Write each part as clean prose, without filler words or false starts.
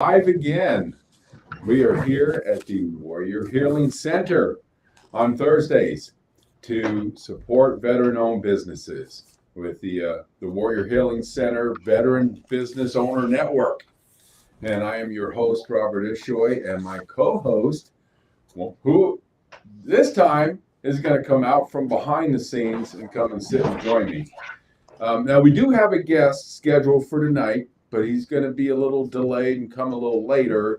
Live again. We are here at the Warrior Healing Center on Thursdays to support veteran-owned businesses with the Warrior Healing Center Veteran Business Owner Network. And I am your host, Robert Ishoy, and my co-host, who this time is going to come out from behind the scenes and come and sit and join me. Now, we do have a guest scheduled for tonight, but he's going to be a little delayed and come a little later.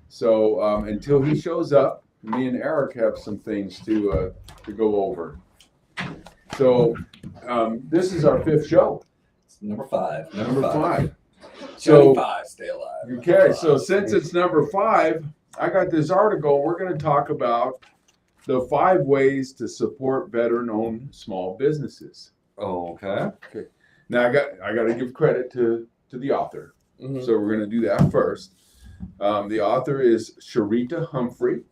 So until he shows up, me and Eric have some things to go over. So this is our fifth show. It's number five. Number five. So five, stay alive. Okay, so since it's number five, I got this article. We're going to talk about the 5 ways to support veteran-owned small businesses. Oh, okay. Okay. Now I got to give credit to the author. Mm-hmm. So we're going to do that first. The author is Sharita Humphrey.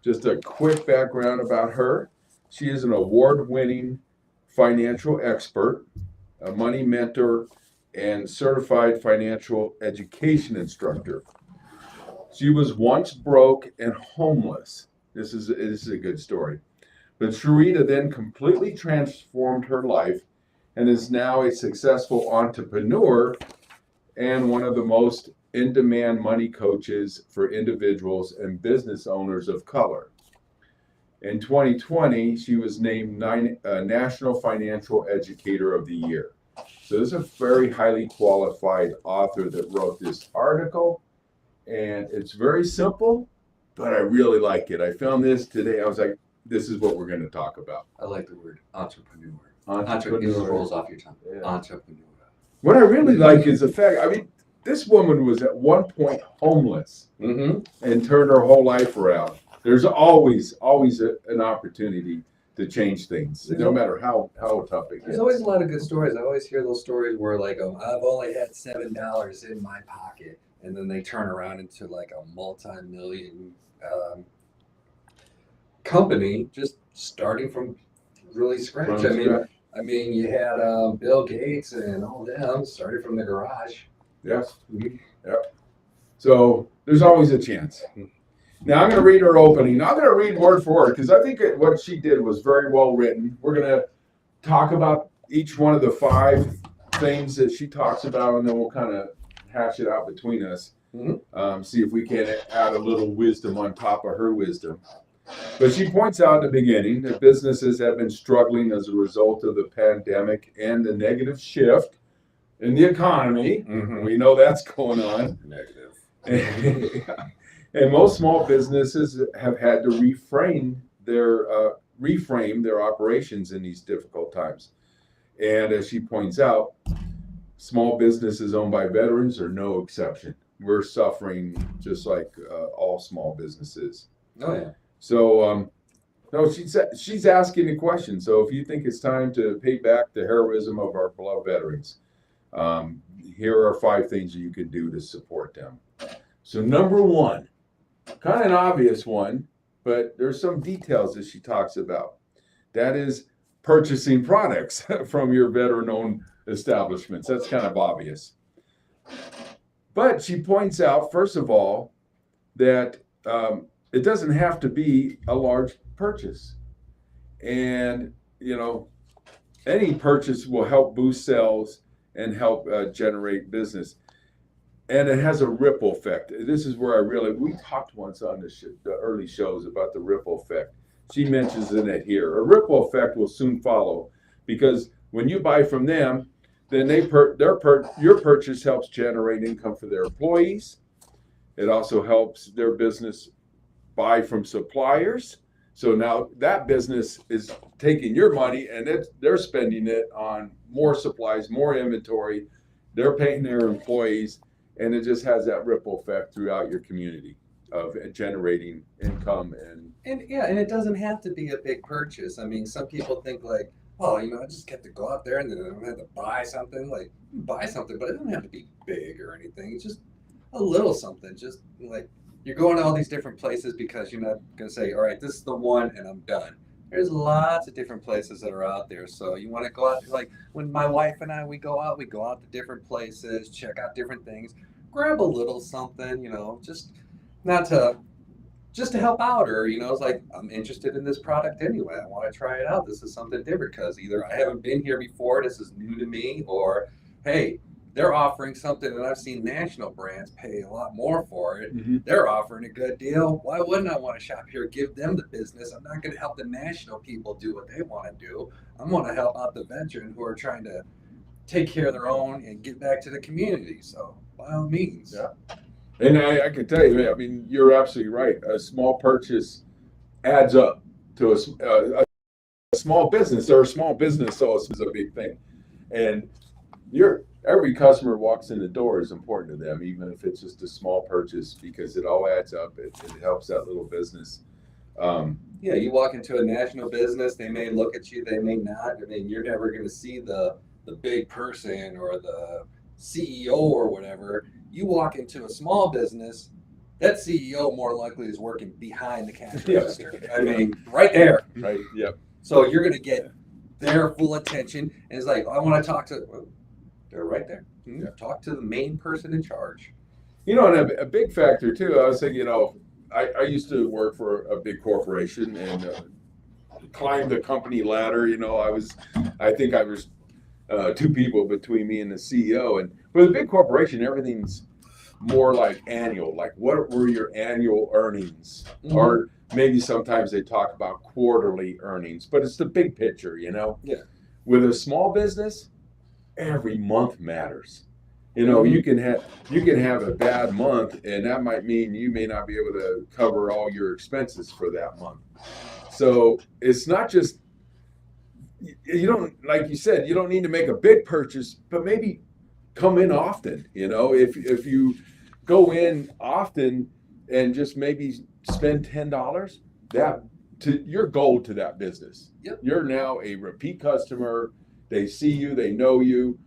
Just a quick background about her. She is an award-winning financial expert, a money mentor, and certified financial education instructor. She was once broke and homeless. This is a good story. But Sharita then completely transformed her life and is now a successful entrepreneur and one of the most in-demand money coaches for individuals and business owners of color. In 2020, she was named National Financial Educator of the Year. So this is a very highly qualified author that wrote this article, and it's very simple, but I really like it. I found this today. I was like, this is what we're going to talk about. I like the word entrepreneur. Entrepreneur. Rolls off your tongue. Yeah. Entrepreneur. What I really like is the fact, this woman was at one point homeless and turned her whole life around. There's always an opportunity to change things, no matter how tough it gets. There's always a lot of good stories. I always hear those stories where like, I've only had $7 in my pocket, and then they turn around into like a multi-million company just starting from really scratch. I mean, you had Bill Gates and all them started from the garage. Yes. Yep. So there's always a chance. Now I'm going to read her opening. I'm going to read word for word because I think what she did was very well written. We're going to talk about each one of the 5 things that she talks about, and then we'll kind of hash it out between us. See if we can add a little wisdom on top of her wisdom. But she points out in the beginning that businesses have been struggling as a result of the pandemic and the negative shift in the economy. We know that's going on. Negative. And most small businesses have had to reframe their operations in these difficult times. And as she points out, small businesses owned by veterans are no exception. We're suffering just like all small businesses. Oh yeah. So, no, she's asking a question. So if you think it's time to pay back the heroism of our beloved veterans, here are 5 things that you can do to support them. So number 1, kind of an obvious one, but there's some details that she talks about. That is purchasing products from your veteran-owned establishments. That's kind of obvious. But she points out, first of all, that it doesn't have to be a large purchase. And, any purchase will help boost sales and help generate business. And it has a ripple effect. This is where we talked once on the early shows about the ripple effect. She mentions in it here. A ripple effect will soon follow because when you buy from them, then your purchase helps generate income for their employees. It also helps their business buy from suppliers. So now that business is taking your money and they're spending it on more supplies, more inventory. They're paying their employees, and it just has that ripple effect throughout your community of generating income. And it doesn't have to be a big purchase. I mean, some people think like, I just get to go out there and then I don't have to buy something. Like, buy something, but it doesn't have to be big or anything. It's just a little something. Just like, you're going to all these different places because you're not going to say, all right, this is the one and I'm done. There's lots of different places that are out there. So you want to go out, like when my wife and I, we go out to different places, check out different things. grab a little something, just to help out, or it's like, I'm interested in this product anyway. I want to try it out. This is something different because either I haven't been here before, this is new to me, or hey, they're offering something that I've seen national brands pay a lot more for it. Mm-hmm. They're offering a good deal. Why wouldn't I want to shop here? Give them the business. I'm not going to help the national people do what they want to do. I'm going to help out the veteran who are trying to take care of their own and get back to the community. So by all means. Yeah. And I can tell you, I mean, you're absolutely right. A small purchase adds up to a small business, or a small business, so is a big thing. And every customer walks in the door is important to them, even if it's just a small purchase, because it all adds up. It helps that little business. Yeah, you walk into a national business, they may look at you, they may not. I mean, you're never going to see the big person or the CEO or whatever. You walk into a small business, that CEO more likely is working behind the cash register. I mean, right there. Right. Yep. So you're going to get their full attention. And it's like, I want to talk to, well, they're right there. Yeah. Talk to the main person in charge. And a big factor too, I was thinking, I used to work for a big corporation and climbed the company ladder. I think I was two people between me and the CEO. And with a big corporation, everything's more like annual. Like, what were your annual earnings? Mm-hmm. Or maybe sometimes they talk about quarterly earnings, but it's the big picture, Yeah. With a small business, every month matters. Mm-hmm. You can have a bad month, and that might mean you may not be able to cover all your expenses for that month. So it's not just, like you said, you don't need to make a big purchase, but maybe come in often. If you go in often and just maybe spend $10, that to your goal to that business. Yep. You're now a repeat customer. They see you, they know you.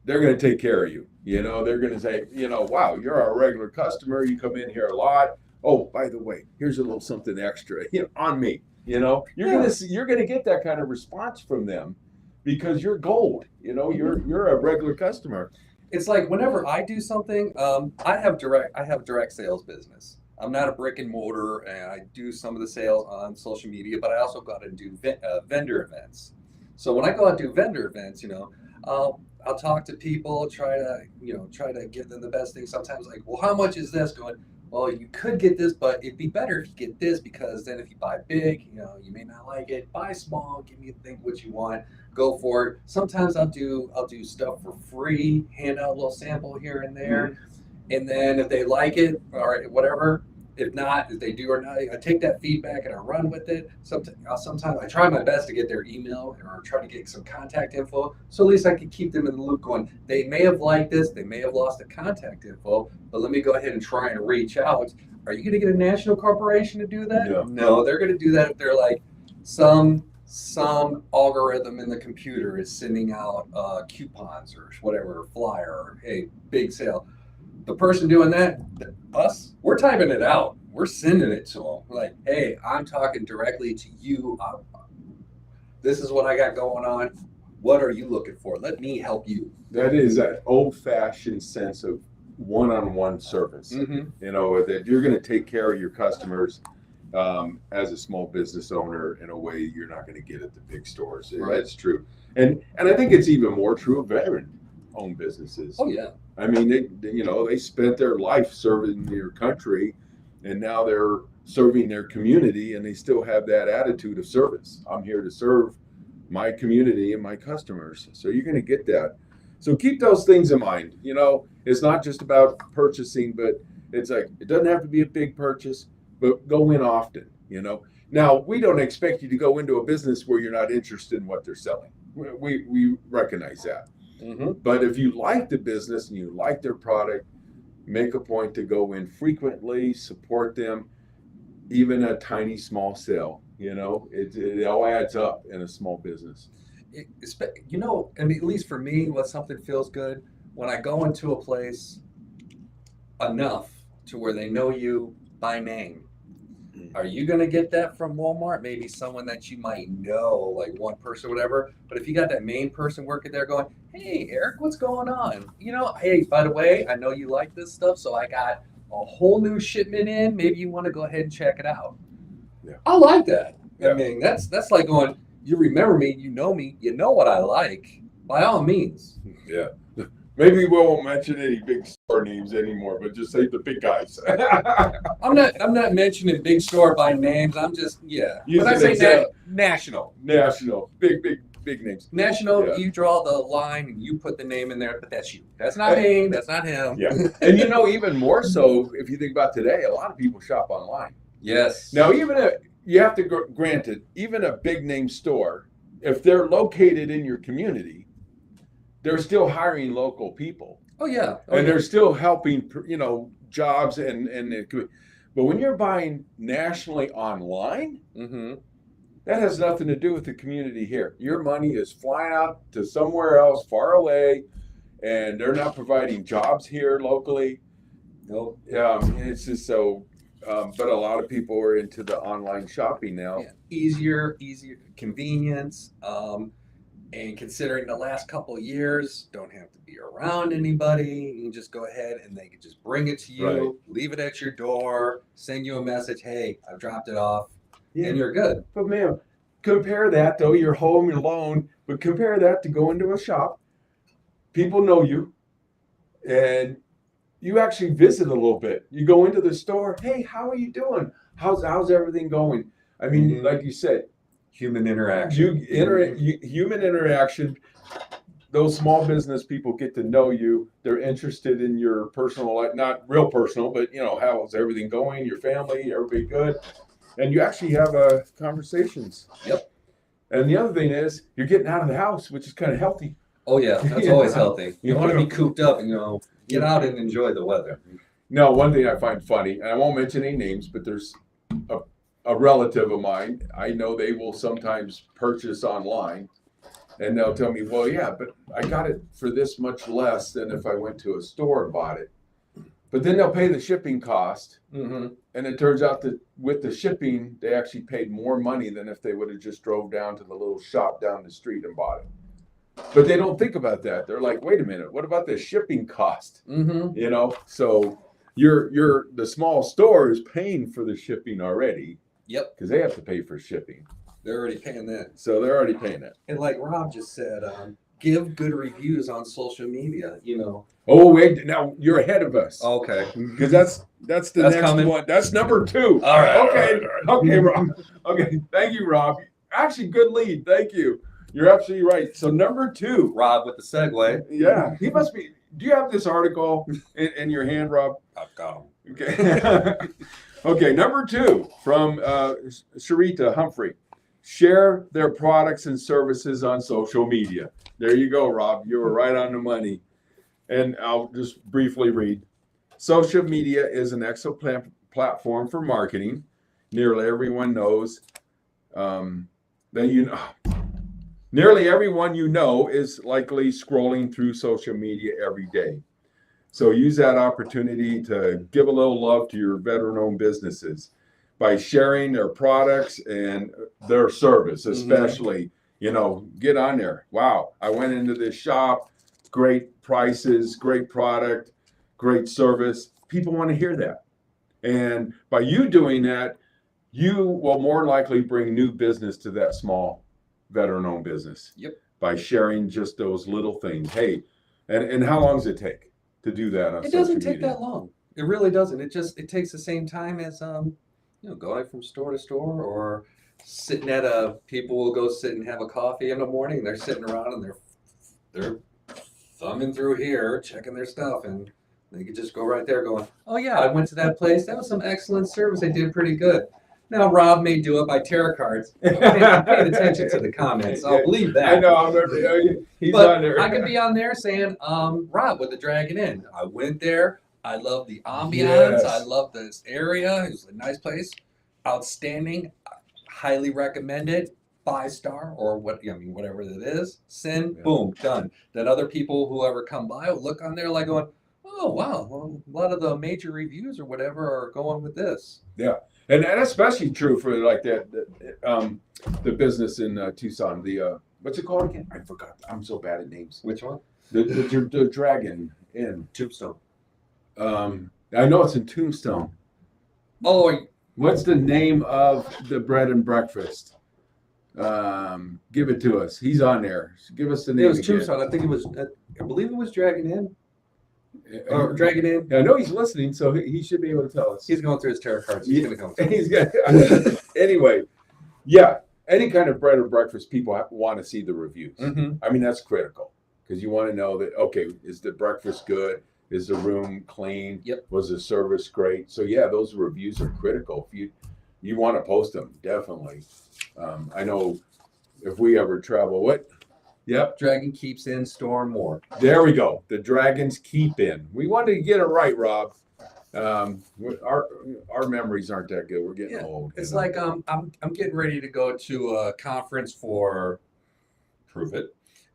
They're going to take care of you. They're going to say, wow, you're our regular customer. You come in here a lot. Oh, by the way, here's a little something extra on me. You're going to get that kind of response from them because you're gold. You're a regular customer. It's like whenever I do something, I have direct sales business. I'm not a brick and mortar, and I do some of the sales on social media, but I also go out and do vendor events. So when I go out and do vendor events, I'll talk to people, try to give them the best thing. Sometimes like, well, how much is this going? Well, you could get this, but it'd be better if you get this, because then if you buy big, you may not like it. Buy small, give me a think what you want, go for it. Sometimes I'll do stuff for free, hand out a little sample here and there. Mm-hmm. And then if they like it, or whatever. If not, if they do or not, I take that feedback and I run with it. Sometimes I try my best to get their email or try to get some contact info, so at least I can keep them in the loop going, they may have liked this, they may have lost the contact info, but let me go ahead and try and reach out. Are you going to get a national corporation to do that? No, they're going to do that if they're like some algorithm in the computer is sending out coupons or whatever, flyer, or hey, big sale. The person doing that, us, we're typing it out. We're sending it to them. Like, hey, I'm talking directly to you. This is what I got going on. What are you looking for? Let me help you. That is that old-fashioned sense of one-on-one service. Mm-hmm. That you're going to take care of your customers as a small business owner in a way you're not going to get at the big stores. Right. That's true. And I think it's even more true of veteran-owned businesses. Oh, yeah. I mean, they spent their life serving their country, and now they're serving their community, and they still have that attitude of service. I'm here to serve my community and my customers. So you're going to get that. So keep those things in mind. It's not just about purchasing, but it's like, it doesn't have to be a big purchase, but go in often. Now, we don't expect you to go into a business where you're not interested in what they're selling. We recognize that. Mm-hmm. But if you like the business and you like their product, make a point to go in frequently, support them, even a tiny small sale. It all adds up in a small business. I mean, at least for me, what something feels good when I go into a place enough to where they know you by name. Are you going to get that from Walmart? Maybe someone that you might know, like one person or whatever. But if you got that main person working there going, hey, Eric, what's going on? Hey, by the way, I know you like this stuff, so I got a whole new shipment in. Maybe you want to go ahead and check it out. Yeah. I like that. Yeah. I mean, that's like going, you remember me, you know what I like. By all means. Yeah. Maybe we won't mention any big store names anymore, but just say the big guys. I'm not mentioning big store by names. I'm just Use When I an say example. national. National, big names. National, Yeah. you draw the line and you put the name in there, but that's you. That's not me. That's not him. Yeah. And even more so, if you think about today, a lot of people shop online. Yes. Now, you have to granted, even a big name store, if they're located in your community, they're still hiring local people. Oh yeah. And they're still helping, jobs but when you're buying nationally online, Mm-hmm. that has nothing to do with the community here. Your money is flying out to somewhere else far away, and they're not providing jobs here locally. Nope. It's just so, but a lot of people are into the online shopping now. Yeah. Easier convenience. And considering the last couple of years, don't have to be around anybody. You can just go ahead and they can just bring it to you, Right. leave it at your door, send you a message, hey, I've dropped it off, Yeah. and you're good. But man, compare that though, you're home alone, but compare that to going to a shop. People know you, and you actually visit a little bit. You go into the store, hey, how are you doing? How's everything going? I mean, Mhm. like you said, Human interaction. human interaction. Those small business people get to know you. They're interested in your personal life, not real personal, but how's everything going? Your family, everybody good? And you actually have conversations. Yep. And the other thing is, you're getting out of the house, which is kind of healthy. Oh yeah, that's Yeah. always healthy. You don't want to be cooped up and get out and enjoy the weather. Now, one thing I find funny, and I won't mention any names, but there's a relative of mine. I know they will sometimes purchase online, and they'll tell me, well, yeah, but I got it for this much less than if I went to a store and bought it. But then they'll pay the shipping cost, Mm-hmm. and it turns out that with the shipping, they actually paid more money than if they would have just drove down to the little shop down the street and bought it. But they don't think about that. They're like, wait a minute, what about the shipping cost? Mm-hmm. So the small store is paying for the shipping already. Yep. Because they have to pay for shipping. They're already paying that. So they're already paying it. And like Rob just said, give good reviews on social media. Oh, wait, now you're ahead of us. Okay. Because that's the That's next coming. one. That's number 2. All right. Okay. Okay, Rob. Okay. Thank you, Rob. Actually, good lead. Thank you. You're absolutely right. So number 2. Rob with the segue. Yeah. He must be. Do you have this article in your hand, Rob? I've got him. Okay. Okay, number 2 from Sharita Humphrey. Share their products and services on social media. There you go, Rob. You were right on the money. And I'll just briefly read. Social media is an excellent platform for marketing. Nearly everyone knows Nearly everyone you know is likely scrolling through social media every day. So use that opportunity to give a little love to your veteran-owned businesses by sharing their products and their service, especially, get on there. Wow, I went into this shop, great prices, great product, great service. People want to hear that. And by you doing that, you will more likely bring new business to that small veteran-owned business. Yep. By sharing just those little things. Hey, and how long does it take to do that on social media? It doesn't take that long. It really doesn't. It takes the same time as going from store to store or sitting at people will go sit and have a coffee in the morning and they're sitting around and they're thumbing through here, checking their stuff, and they could just go right there going, oh yeah, I went to that place. That was some excellent service. They did pretty good. Now, Rob may do it by tarot cards. I'm paying attention to the comments. I'll believe that. I know. He's but on there. I could be on there saying, Rob with the Dragon Inn. I went there. I love the ambiance. Yes. I love this area. It was a nice place. Outstanding. Highly recommended. 5-star or whatever it is. Send. Yeah. Boom. Done. Then other people, whoever come by, will look on there like going, oh, wow. Well, a lot of the major reviews or whatever are going with this. Yeah. And especially true for like the business in Tucson, the what's it called again? I forgot. I'm so bad at names. Which one? The Dragon Inn. Tombstone. I know it's in Tombstone. Oh, What's the name of the bread and breakfast? Give it to us. He's on there. Give us the name. it was again. Tombstone. I think it was. I believe it was Dragon Inn. Or Dragon Inn. I know he's listening, so he should be able to tell us. He's going through his tarot cards. He's going to come. He's gonna, anyway, yeah. Any kind of bread or breakfast, people want to see the reviews. Mm-hmm. I mean, that's critical because you want to know that, okay, is the breakfast good? Is the room clean? Yep. Was the service great? So yeah, those reviews are critical. If you want to post them, definitely. I know if we ever travel, what? Yep. Dragon keeps in, storm more. There we go. The Dragons keep in. We wanted to get it right, Rob. Our memories aren't that good. We're getting old. It's like I'm getting ready to go to a conference for Prove It,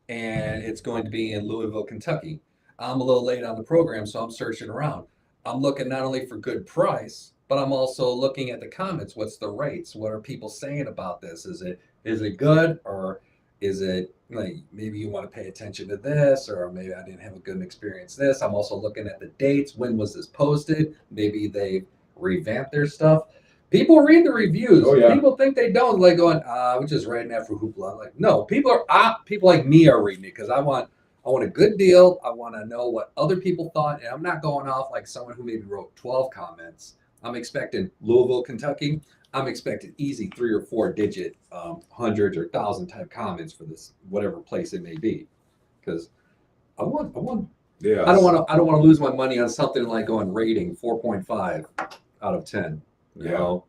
and it's going to be in Louisville, Kentucky. I'm a little late on the program, so I'm searching around. I'm looking not only for good price, but I'm also looking at the comments. What's the rates? What are people saying about this? Is it good, or is it like maybe you want to pay attention to this, or maybe I didn't have a good experience this. I'm also looking at the dates. When was this posted? Maybe they revamped their stuff. People read the reviews. Oh, yeah. People think they don't. Like going, we're just writing that for hoopla. I'm like, no, people like me are reading it because I want a good deal. I want to know what other people thought, and I'm not going off like someone who maybe wrote 12 comments. I'm expecting Louisville, Kentucky. I'm expecting easy 3 or 4 digit hundreds or 1,000 type comments for this whatever place it may be, because I want. Yeah. I don't want to lose my money on something like going rating 4.5 out of 10. No.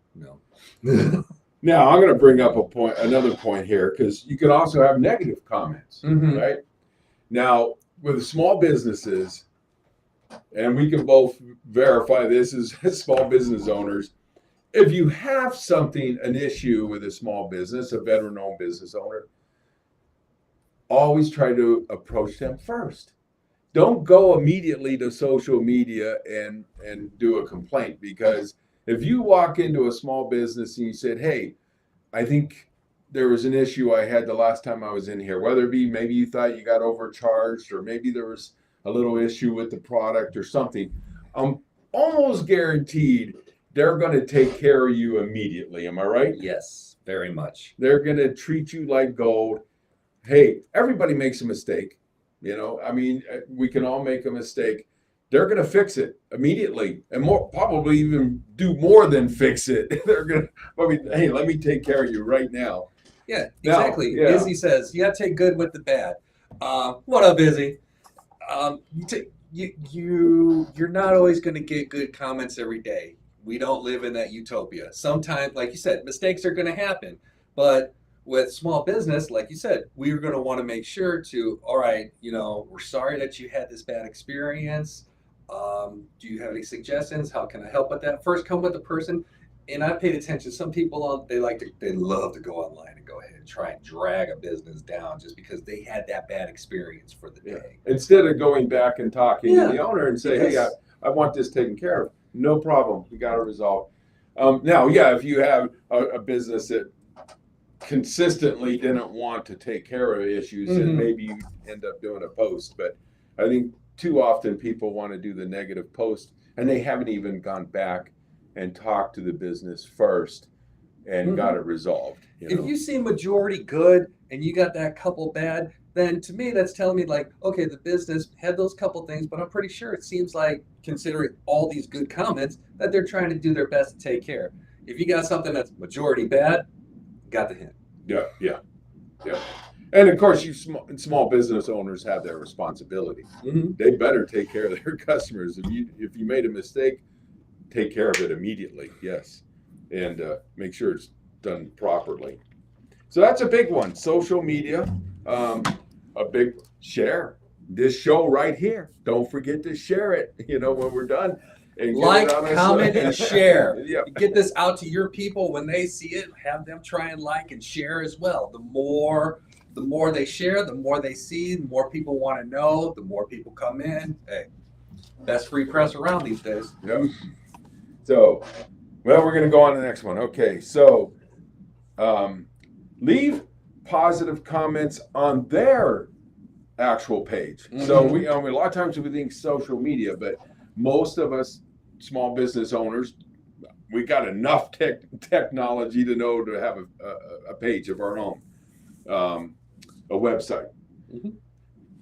Now I'm going to bring up another point here, because you can also have negative comments, Mm-hmm. right? Now with small businesses, and we can both verify this as small business owners. If you have an issue with a small business, a veteran-owned business owner, always try to approach them first. Don't go immediately to social media and do a complaint, because if you walk into a small business and you said, hey, I think there was an issue I had the last time I was in here, whether it be maybe you thought you got overcharged, or maybe there was a little issue with the product or something, I'm almost guaranteed they're going to take care of you immediately. Am I right? Yes, very much. They're going to treat you like gold. Hey, everybody makes a mistake. I mean, we can all make a mistake. They're going to fix it immediately, and probably even do more than fix it. They're going to, hey, let me take care of you right now. Yeah, exactly. Now, yeah. Izzy says, you got to take good with the bad. What up, Izzy? You're not always going to get good comments every day. We don't live in that utopia. Sometimes, like you said, mistakes are going to happen. But with small business, like you said, we're going to want to make sure to, all right, we're sorry that you had this bad experience. Do you have any suggestions? How can I help with that? First, come with the person. And I paid attention. Some people, they love to go online and go ahead and try and drag a business down just because they had that bad experience for the day. Instead of going back and talking to the owner and say, Yes. hey, I want this taken care of. No problem. We got to resolve. Now, yeah, if you have a business that consistently didn't want to take care of issues, then maybe you end up doing a post. But I think too often people want to do the negative post, and they haven't even gone back and talked to the business first and got it resolved. If you see majority good and you got that couple bad, then to me that's telling me like, okay, the business had those couple things, but I'm pretty sure it seems like, considering all these good comments, that they're trying to do their best to take care. If you got something that's majority bad, got the hint. Yeah. And of course, you small business owners have their responsibility. They better take care of their customers. If you made a mistake, take care of it immediately. Yes, and make sure it's done properly. So that's a big one. Social media, a big share. This show right here. Don't forget to share it. When we're done. And Like, comment, and share. Yeah. Get this out to your people. When they see it, have them try and like and share as well. The more they share, the more they see, the more people want to know, the more people come in. Hey, best free press around these days. Yep. So, we're going to go on to the next one. Okay, so leave positive comments on their actual page. So I mean, a lot of times we think social media, but most of us small business owners, we got enough technology to know to have a page of our own, a website.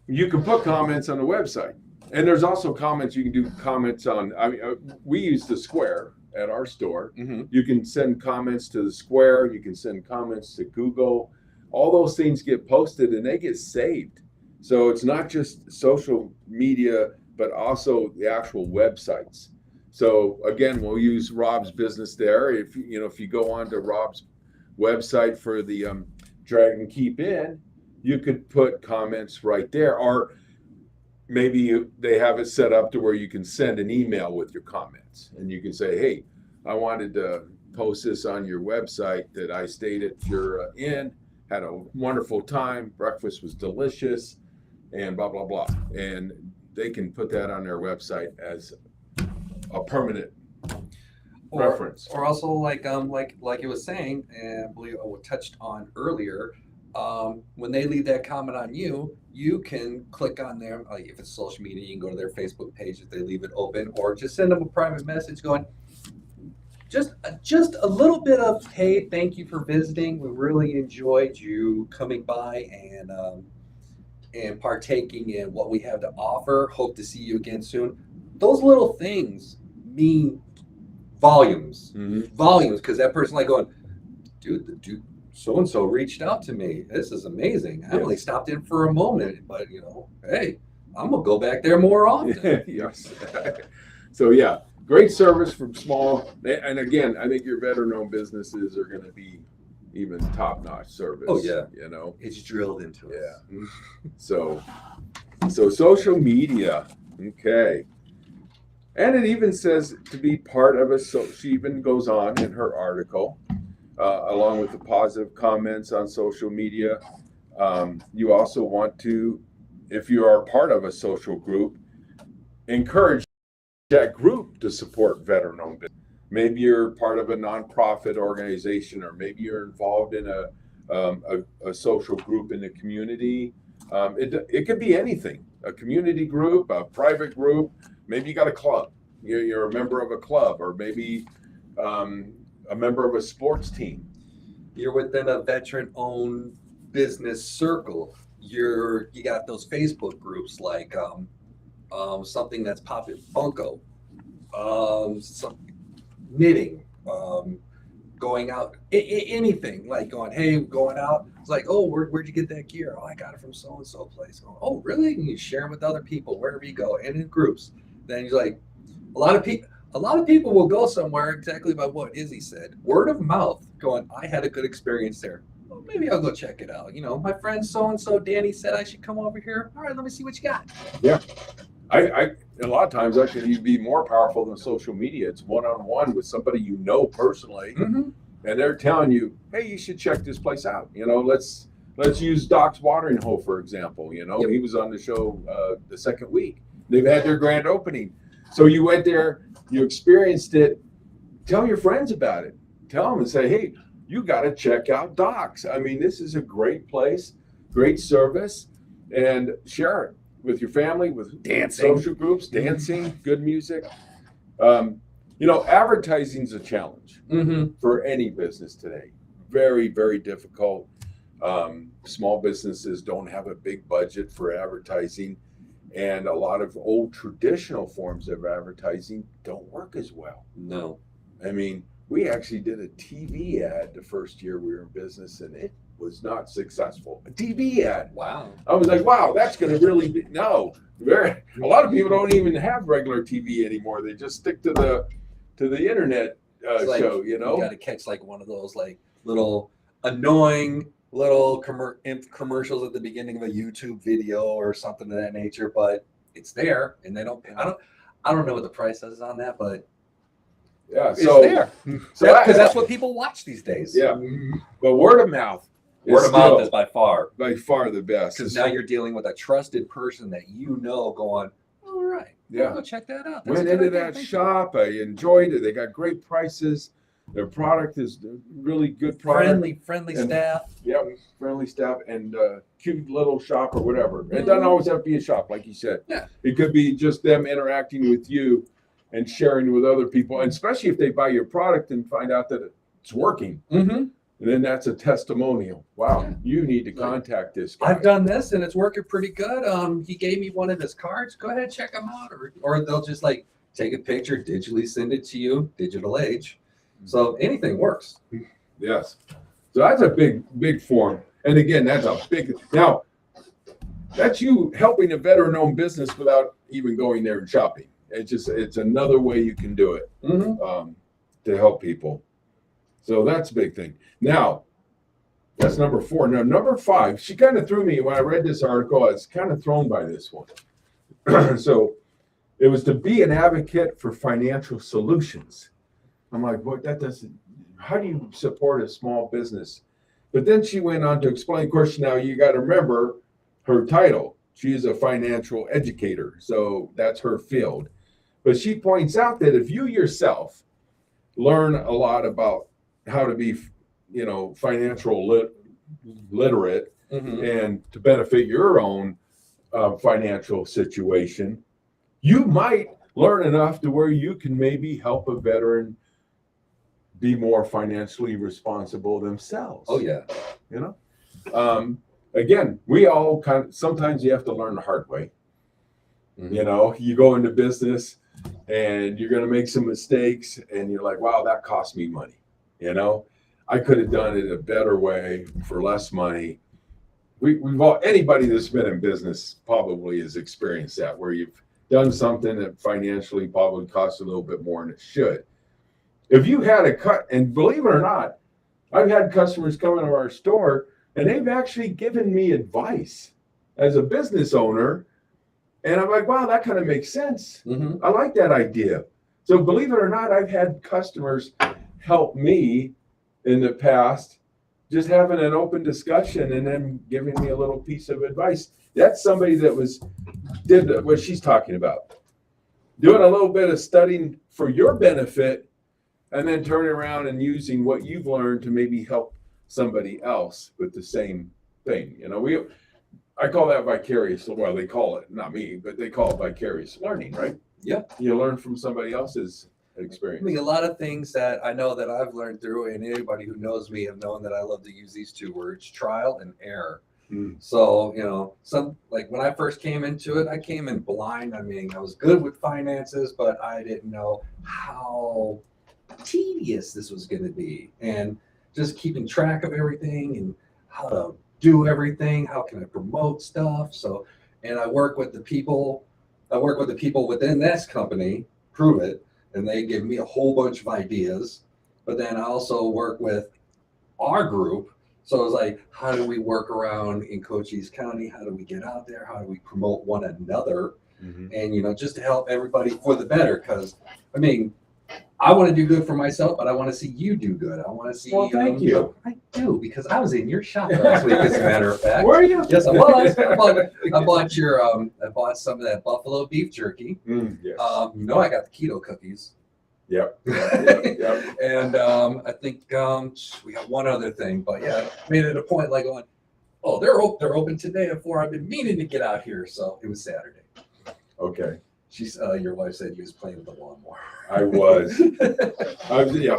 You can put comments on the website, and there's also comments you can do comments on. I mean, we use the Square at our store. You can send comments to the Square. You can send comments to Google. All those things get posted and they get saved. So it's not just social media, but also the actual websites. So again, we'll use Rob's business there. If you go on to Rob's website for the Dragon Keep Inn, you could put comments right there, or maybe they have it set up to where you can send an email with your comments, and you can say, "Hey, I wanted to post this on your website that I stayed at your inn, had a wonderful time, breakfast was delicious, and blah blah blah," and they can put that on their website as a permanent reference. Or also like it was saying, and I believe I touched on earlier, when they leave that comment on you, you can click on them. Like if it's social media, you can go to their Facebook page if they leave it open, or just send them a private message going, just a little bit of, hey, thank you for visiting. We really enjoyed you coming by and partaking in what we have to offer. Hope to see you again soon. Those little things mean volumes, because that person like going, dude, so-and-so reached out to me. This is amazing. I only stopped in for a moment, but hey, I'm gonna go back there more often. Yes. So yeah, great service from small, and again, I think your veteran-owned businesses are going to be even top-notch service. Oh yeah, it's drilled into it. Yeah. So social media, okay. And it even says to be part of a, so she even goes on in her article, along with the positive comments on social media. You also want to, if you are part of a social group, encourage that group to support veteran-owned business. Maybe you're part of a nonprofit organization, or maybe you're involved in a social group in the community. It could be anything, a community group, a private group. Maybe you got a club. You're a member of a club, or maybe a member of a sports team. You're within a veteran-owned business circle. You got those Facebook groups like something that's popular, Bunko, some knitting, going out, anything like going out. It's like, oh, where'd you get that gear? Oh, I got it from so and so place. Oh, really? And you share it with other people wherever you go, and in groups. Then you're like, a lot of people will go somewhere exactly by what Izzy said. Word of mouth, going, I had a good experience there. Well, maybe I'll go check it out. My friend so and so, Danny, said I should come over here. All right, let me see what you got. Yeah. I a lot of times that can be more powerful than social media. It's one-on-one with somebody you know personally, and they're telling you, hey, you should check this place out. Let's use Doc's Watering Hole, for example. Yep. He was on the show the second week. They've had their grand opening. So you went there, you experienced it. Tell your friends about it. Tell them and say, hey, you got to check out Doc's. I mean, this is a great place, great service, and share it with your family, with dancing, social groups, dancing, good music. Advertising is a challenge for any business today. Very, very difficult. Small businesses don't have a big budget for advertising, and a lot of old traditional forms of advertising don't work as well. No. I mean, we actually did a TV ad the first year we were in business, and it was not successful. A TV ad. Wow. I was like, wow, that's going to really be, no. A lot of people don't even have regular TV anymore. They just stick to the internet show, You got to catch like one of those like little annoying little commercials at the beginning of a YouTube video or something of that nature, but it's there, and they don't. I don't know what the price is on that, but yeah, it's there. Because that's what people watch these days. Yeah, but word of mouth. Word of mouth is by far the best. Because now you're dealing with a trusted person that going, all right, yeah, go check that out. Went into that shop. I enjoyed it. They got great prices. Their product is really good product. Friendly And- staff. Yep, friendly staff and cute little shop or whatever. It doesn't always have to be a shop, like you said. Yeah. It could be just them interacting with you and sharing with other people, and especially if they buy your product and find out that it's working. Mm-hmm. And then that's a testimonial. Wow, you need to contact this guy. I've done this and it's working pretty good. He gave me one of his cards. Go ahead, check them out. Or they'll just like take a picture, digitally send it to you, digital age. So anything works. Yes. So that's a big form. And again, that's a big, now, that's you helping a veteran-owned business without even going there and shopping. It's another way you can do it to help people. So that's a big thing. Now, that's number 4. Now, number 5, she kind of threw me when I read this article. I was kind of thrown by this one. So it was to be an advocate for financial solutions. I'm like, what? That doesn't, how do you support a small business? But then she went on to explain, of course, now you got to remember her title. She is a financial educator. So that's her field. But she points out that if you yourself learn a lot about how to be, financial literate and to benefit your own financial situation, you might learn enough to where you can maybe help a veteran be more financially responsible themselves. Oh yeah. Again, we all sometimes you have to learn the hard way. You go into business and you're going to make some mistakes and you're like, wow, that cost me money. I could have done it a better way for less money. We've all, anybody that's been in business probably has experienced that, where you've done something that financially probably costs a little bit more than it should. If you had a cut, and believe it or not, I've had customers come into our store and they've actually given me advice as a business owner. And I'm like, wow, that kind of makes sense. I like that idea. So believe it or not, I've had customers help me in the past, just having an open discussion and then giving me a little piece of advice. That's somebody that did what she's talking about. Doing a little bit of studying for your benefit and then turning around and using what you've learned to maybe help somebody else with the same thing. I call that vicarious. Well, they call it, not me, but they call it vicarious learning, right? Yeah. You learn from somebody else's experience. I mean, a lot of things that I know that I've learned through, and anybody who knows me have known that I love to use these 2 words, trial and error. So, like when I first came into it, I came in blind. I mean, I was good with finances, but I didn't know how tedious this was going to be, and just keeping track of everything and how to do everything. How can I promote stuff? So, and I work with the people within this company, Prove It, and they give me a whole bunch of ideas. But then I also work with our group. So it's like, how do we work around in Cochise County? How do we get out there? How do we promote one another? And, just to help everybody for the better. Because, I mean, I want to do good for myself, but I want to see you do good. I want to see. Well, thank you. I do, because I was in your shop last week, as a matter of fact. Were you? Yes, I was. I bought some of that buffalo beef jerky. Yes. I got the keto cookies. Yep. And I think we got one other thing, but yeah, I made it a point like going, oh, they're open today at 4. I've been meaning to get out here, so it was Saturday. Okay. Your wife said you was playing with the lawnmower. I was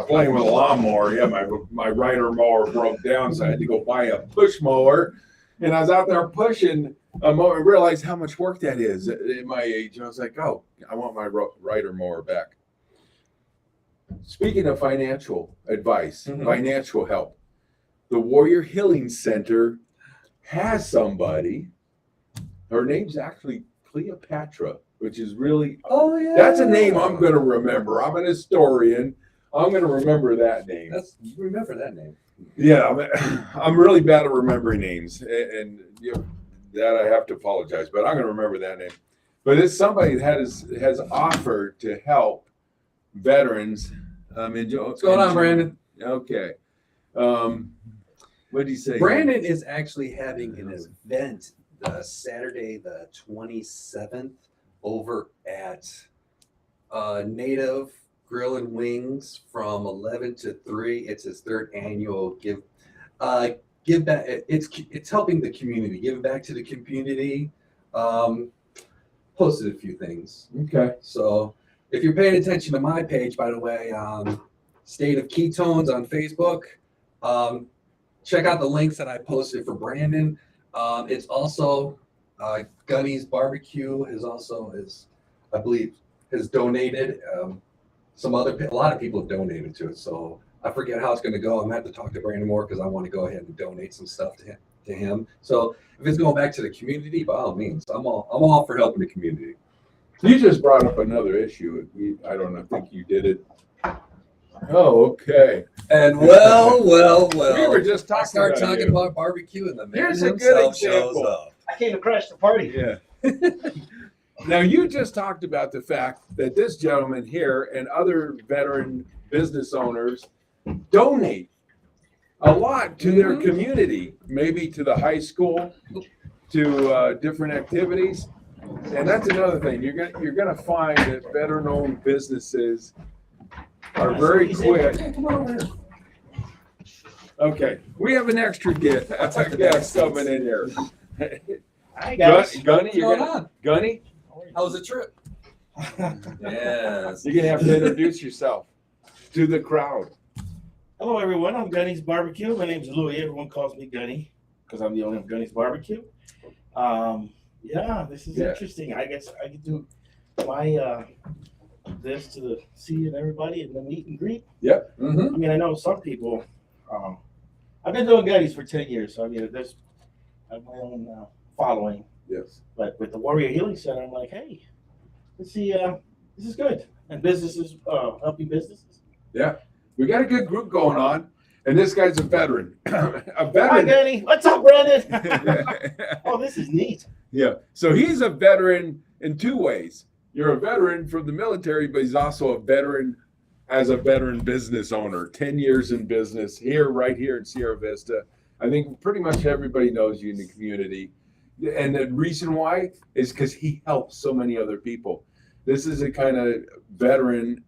playing with a lawnmower. Yeah, my rider mower broke down, so I had to go buy a push mower. And I was out there pushing a mower and realized how much work that is at my age. And I was like, oh, I want my rider mower back. Speaking of financial advice, financial help, the Warrior Healing Center has somebody. Her name's actually Cleopatra, which is really, that's a name I'm going to remember. I'm an historian. I'm going to remember that name. You remember that name? Yeah, I'm really bad at remembering names, and that I have to apologize, but I'm going to remember that name. But it's somebody that has offered to help veterans. What's going on, Brandon? Okay. What did he say? Brandon is actually having an event Saturday the 27th over at Native Grill and Wings from 11 to 3. It's his third annual give back. It's helping the community, giving back to the community. Posted a few things. Okay. So if you're paying attention to my page, by the way, State of Ketones on Facebook, check out the links that I posted for Brandon. It's also Gunny's Barbecue I believe has donated. A lot of people have donated to it. So I forget how it's going to go. I'm gonna have to talk to Brandon more because I want to go ahead and donate some stuff to him. So if it's going back to the community, by all means, I'm all for helping the community. You just brought up another issue. I don't think you did it. Oh, okay. And well. We were just talking. I start talking about barbecue, and the man Here's a good himself example. shows up. I came to crash the party. Yeah. Now, you just talked about the fact that this gentleman here and other veteran business owners donate a lot to their community, maybe to the high school, to different activities. And that's another thing. You're gonna find that veteran-owned businesses are very quick. Hey, come on over here. Okay, we have an extra guest coming in here. Hi guys. Gunny, What's going on? How was the trip? Yes. You're gonna have to introduce yourself to the crowd. Hello everyone. I'm Gunny's Barbecue. My name's Louis. Everyone calls me Gunny because I'm the owner of Gunny's Barbecue. This is interesting. I guess I could do my this to the see and everybody and the meet and greet. Yep. I mean, I know some people. I've been doing Gunny's for 10 years, so I mean, I have my own following. Yes. But with the Warrior Healing Center, I'm like, hey, let's see. This is good, and businesses helping businesses. Yeah, we got a good group going on, and this guy's a veteran. A Hi, veteran. Gunny. What's up, Brandon? Oh, this is neat. Yeah. So he's a veteran in two ways. You're a veteran from the military, but he's also a veteran as a veteran business owner. 10 years in business right here in Sierra Vista. I think pretty much everybody knows you in the community. And the reason why is because he helps so many other people. This is a kind of veteran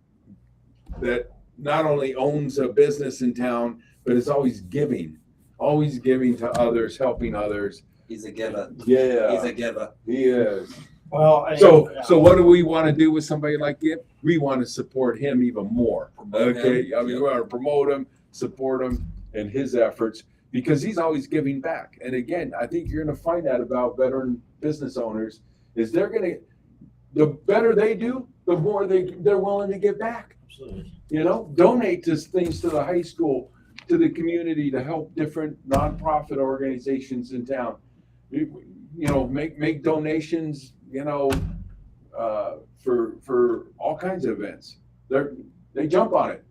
that not only owns a business in town, but is always giving to others, helping others. He's a giver. Yeah, He's a giver. he is. Well, So what do we want to do with somebody like him? We want to support him even more. Promote Okay, him. I mean, we want to promote him, support him, and his efforts because he's always giving back. And again, I think you're going to find that about veteran business owners is the better they do, the more they're willing to give back. Absolutely. You know, donate to things to the high school, to the community, to help different nonprofit organizations in town. You know, make donations. You know, for all kinds of events, they jump on it.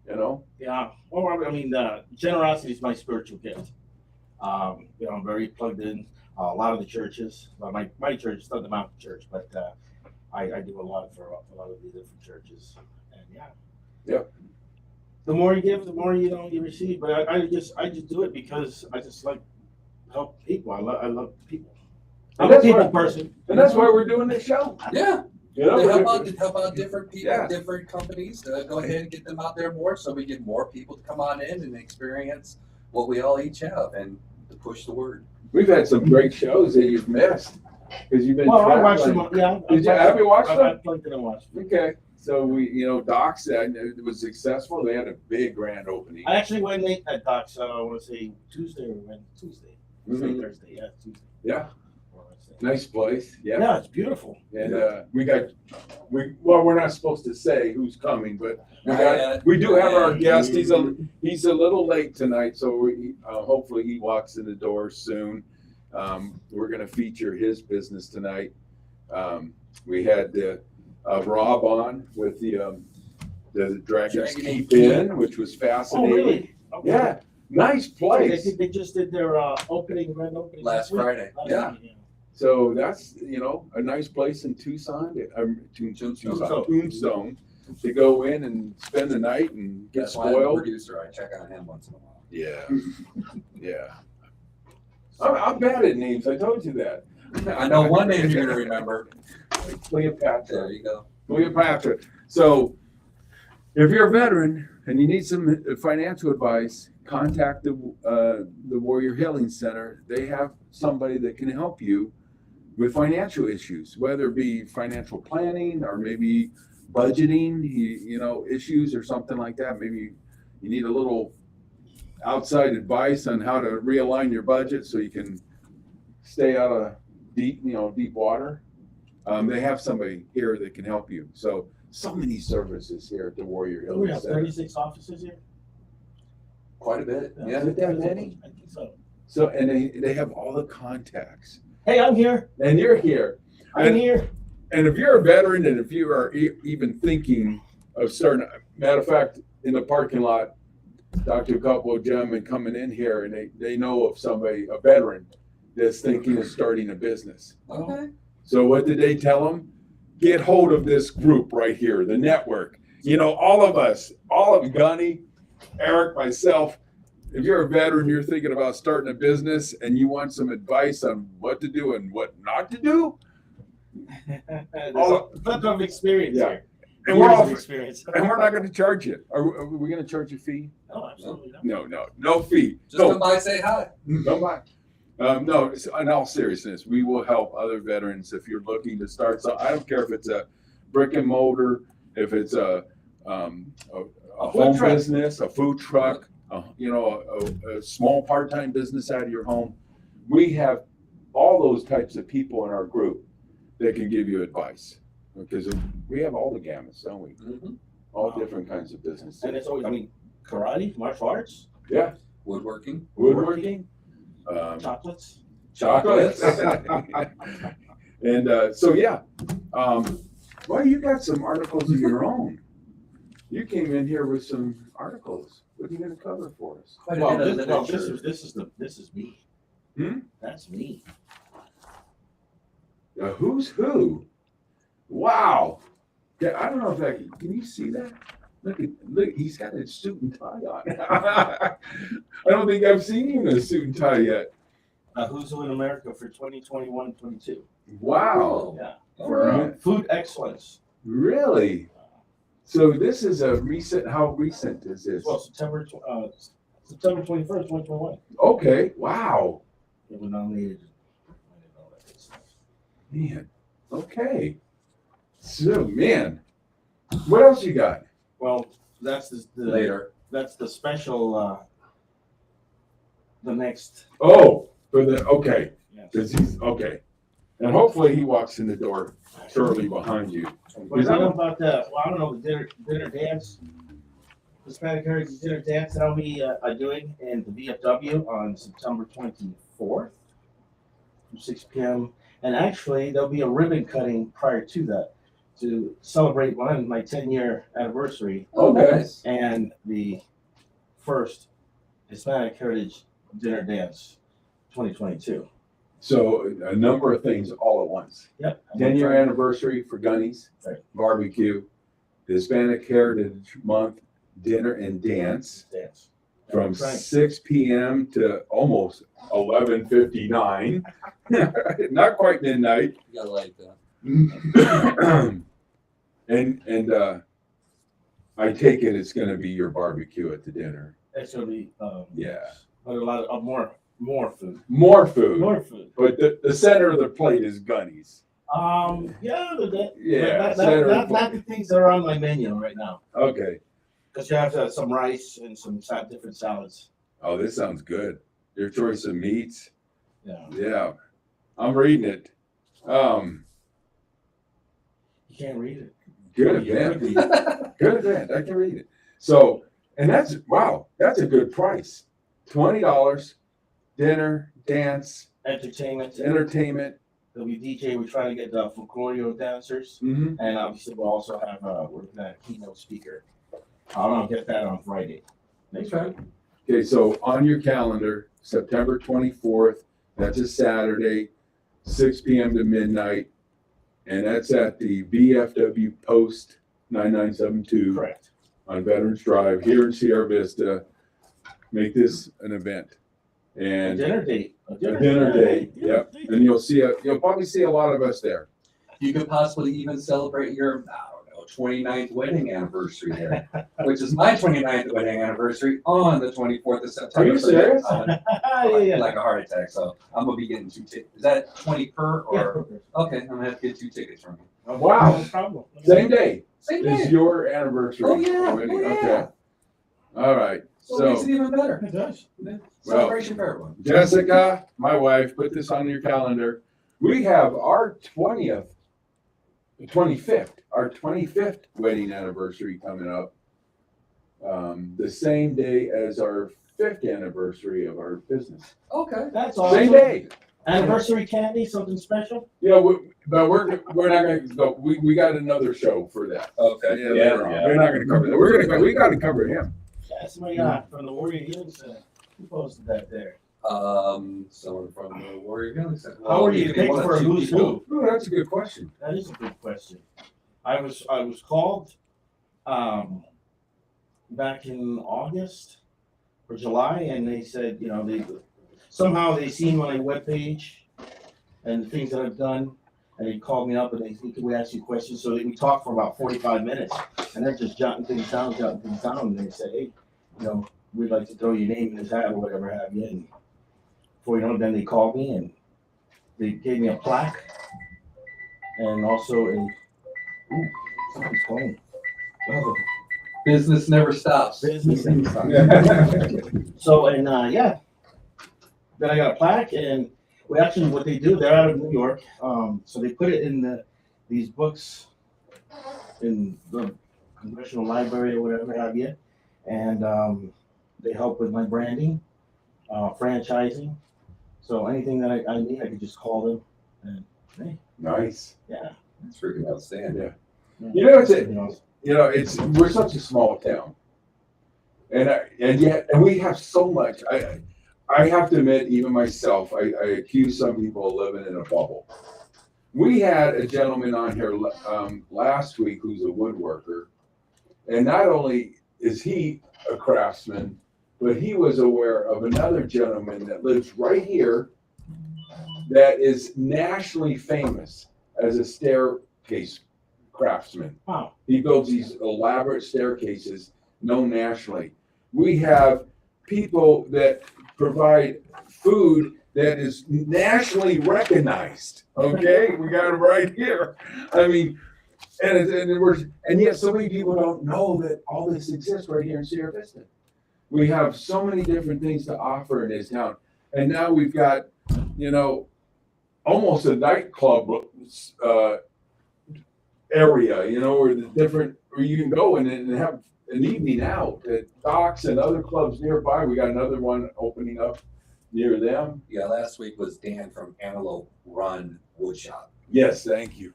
You know. Yeah. Well, I mean, generosity is my spiritual gift. I'm very plugged in. A lot of the churches, my church is not the Mountain Church, but I do a lot for a lot of the different churches, and yeah. The more you give, the more you receive. But I just do it because I just like help people. I love people. I'm a people person, and that's why we're doing this show. Yeah. You know, Help out different people, Yeah. different companies. Go ahead and get them out there more so we get more people to come on in and experience what we all each have and to push the word. We've had some great shows that you've missed because you've been I watched traveling. them. Yeah. Have you watched them? I plugged in and watched them. Okay, so Docs, it was successful. They had a big grand opening. I actually went late at Doc's. I want to say Tuesday or Tuesday. Mhm. Thursday. Yeah, Tuesday. Yeah, Or Wednesday. nice place. Yeah, Yeah, it's beautiful. and we're not supposed to say who's coming, but we do have our guest. He's a little late tonight, so hopefully he walks in the door soon. We're going to feature his business tonight. We had Rob on with the Dragon's Keep Inn, which was Oh, fascinating. really? Okay. Yeah, nice place. They just did their grand opening Last week. Friday. Last Yeah. week, So that's a nice place in Tucson, Tombstone, to go in and spend the night and get That's why I'm a spoiled. producer. I check on him once in a while. Yeah, yeah. I'm bad at names. I told you that. I know one name you're gonna remember. Cleopatra. There you go. Cleopatra. So if you're a veteran and you need some financial advice, contact the Warrior Healing Center. They have somebody that can help you with financial issues, whether it be financial planning or maybe budgeting, issues or something like that. Maybe you need a little outside advice on how to realign your budget so you can stay out of deep water. They have somebody here that can help you. So many services here at the Warrior We Healing have Center. 36 offices here. Quite a bit. Yeah. Is it that many? I think so. So, and they have all the contacts. Hey, I'm here. And you're here. I'm here. And if you're a veteran and if you are even thinking of starting, matter of fact, in the parking lot, talked to a couple of gentlemen coming in here and they know of somebody, a veteran, that's thinking of starting a business. Okay. So what did they tell them? Get hold of this group right here, the network. All of us, all of Gunny, Eric, myself, if you're a veteran, you're thinking about starting a business and you want some advice on what to do and what not to do. There's a bunch of experience Yeah. here. And we're Years all, of experience. and we're not going to charge you. Are we going to charge a fee? No, absolutely not. No fee. Just come by, say hi. Don't buy. No, in all seriousness, we will help other veterans if you're looking to start. So I don't care if it's a brick and mortar, if it's a home truck. business, a food truck, a small part-time business out of your home. We have all those types of people in our group that can give you advice because we have all the gamuts, don't we? Mm-hmm. All different kinds of businesses. And it's always, karate, martial arts, Yeah, Woodworking. woodworking. chocolates. Chocolates. And well, you got some articles of your own. You came in here with some articles. What are you going to cover for us? Quite a Well, bit of this literature. is me. Hmm? That's me. Who's who? Wow. Yeah, I don't know if can you see that? Look, he's got a suit and tie on. I don't think I've seen him in a suit and tie yet. Who's Who in America for 2021-22. Wow. Yeah. All For right. food excellence. Really? So this is a recent, how recent is this? Well, September 21st, 2021. Okay, wow. It was nominated. I didn't know that. It's- Man, okay. So, man, what else you got? Well, that's Later. That's the special. The next. Oh, okay, Yes. because he's, okay. And hopefully he walks in the door shortly behind you. But I don't know about the dinner dance, Hispanic Heritage Dinner Dance that I'll be doing in the VFW on September 24th from 6 p.m. And actually, there'll be a ribbon cutting prior to that to celebrate my 10-year anniversary Oh, Okay. nice. and the first Hispanic Heritage Dinner Dance 2022. So a number of things all at once. Yep. 10-year anniversary for Gunny's Right. Barbecue, the Hispanic Heritage Month dinner and dance Dance. from Right. 6 p.m. to almost 11:59. Not quite midnight. You gotta like that. and I take it it's going to be your barbecue at the dinner. It's gonna be Yeah. but a lot of more food. More food, More food. but the center of the plate is Gunny's. Yeah, but Yeah, center of the not the things that are on my menu right now. Okay. Because you have some rice and some different salads. Oh, this sounds good. Your choice of meats. Yeah. Yeah. I'm reading it. You can't read it. Good You event. could read it. Good event. I can read it. So, and that's, wow, that's a good price. $20, dinner, dance, Entertainment. entertainment. There'll be DJ. We're trying to get the folklorial dancers. Mm-hmm. And obviously we'll also have we're looking at a keynote speaker. I'll get that on Friday. Next Friday. Okay, so on your calendar, September 24th, that's a Saturday, 6 p.m. to midnight. And that's at the VFW Post 9972 Correct. on Veterans Drive here in Sierra Vista. Make this an event. A And dinner date. a dinner date, yep. And you'll probably see a lot of us there. You could possibly even celebrate your, I don't know, 29th wedding anniversary there, which is my 29th wedding anniversary on the 24th of September. Are you serious? Yeah. Like a heart attack. So I'm gonna be getting 2 tickets. Is that 20 per or? Okay, I'm gonna have to get 2 tickets from you. Wow. No problem. Same day Same is day. your anniversary. Oh yeah. wedding. Oh, yeah. Okay. All right. So it makes So it even better. It does. Celebration for everyone. Jessica, my wife, put this on your calendar. We have our 25th wedding anniversary coming up. The same day as our 5th anniversary of our business. Okay. That's awesome. Same day. Anniversary candy, something special? Yeah, but we're not going to go. We got another show for that. Okay. Yeah, later on. We're not going to cover that. We got to cover him. Yeah, somebody from the Warrior Healing Center. Who posted that there? Someone from the Warrior Healing Center. How are you picked for a who's who? Oh, that's a good question. That is a good question. I was called back in August or July, and they said, you know, they seen my webpage and the things that I've done, and they called me up and they said, "Can we ask you questions?" So we talked for about 45 minutes, and they're just jotting things down, and they said, "Hey, you know, we'd like to throw your name in this hat or whatever have you." And before you know it, then they called me and they gave me a plaque and also somebody's calling. Oh, Business never stops. business. So, and yeah, then I got a plaque, and we actually, what they do, they're out of New York, so they put it in these books in the Congressional Library or whatever have you, and they help with my branding, franchising. So anything that I need, I could just call them, and hey, Nice. yeah. That's pretty outstanding. You know, we're such a small town, and yet we have so much. I have to admit, even myself, I accuse some people of living in a bubble. We had a gentleman on here last week who's a woodworker, and not only is he a craftsman, but he was aware of another gentleman that lives right here that is nationally famous as a staircase craftsman. Wow. He builds these elaborate staircases known nationally. We have people that provide food that is nationally recognized. Okay, we got them right here. I mean, and yet so many people don't know that all this exists right here in Sierra Vista. We have so many different things to offer in this town, and now we've got, you know, almost a nightclub area, you know, where you can go and have an evening out at Docks and other clubs nearby. We got another one opening up near them. Yeah, last week was Dan from Antelope Run Woodshop. Yes, thank you.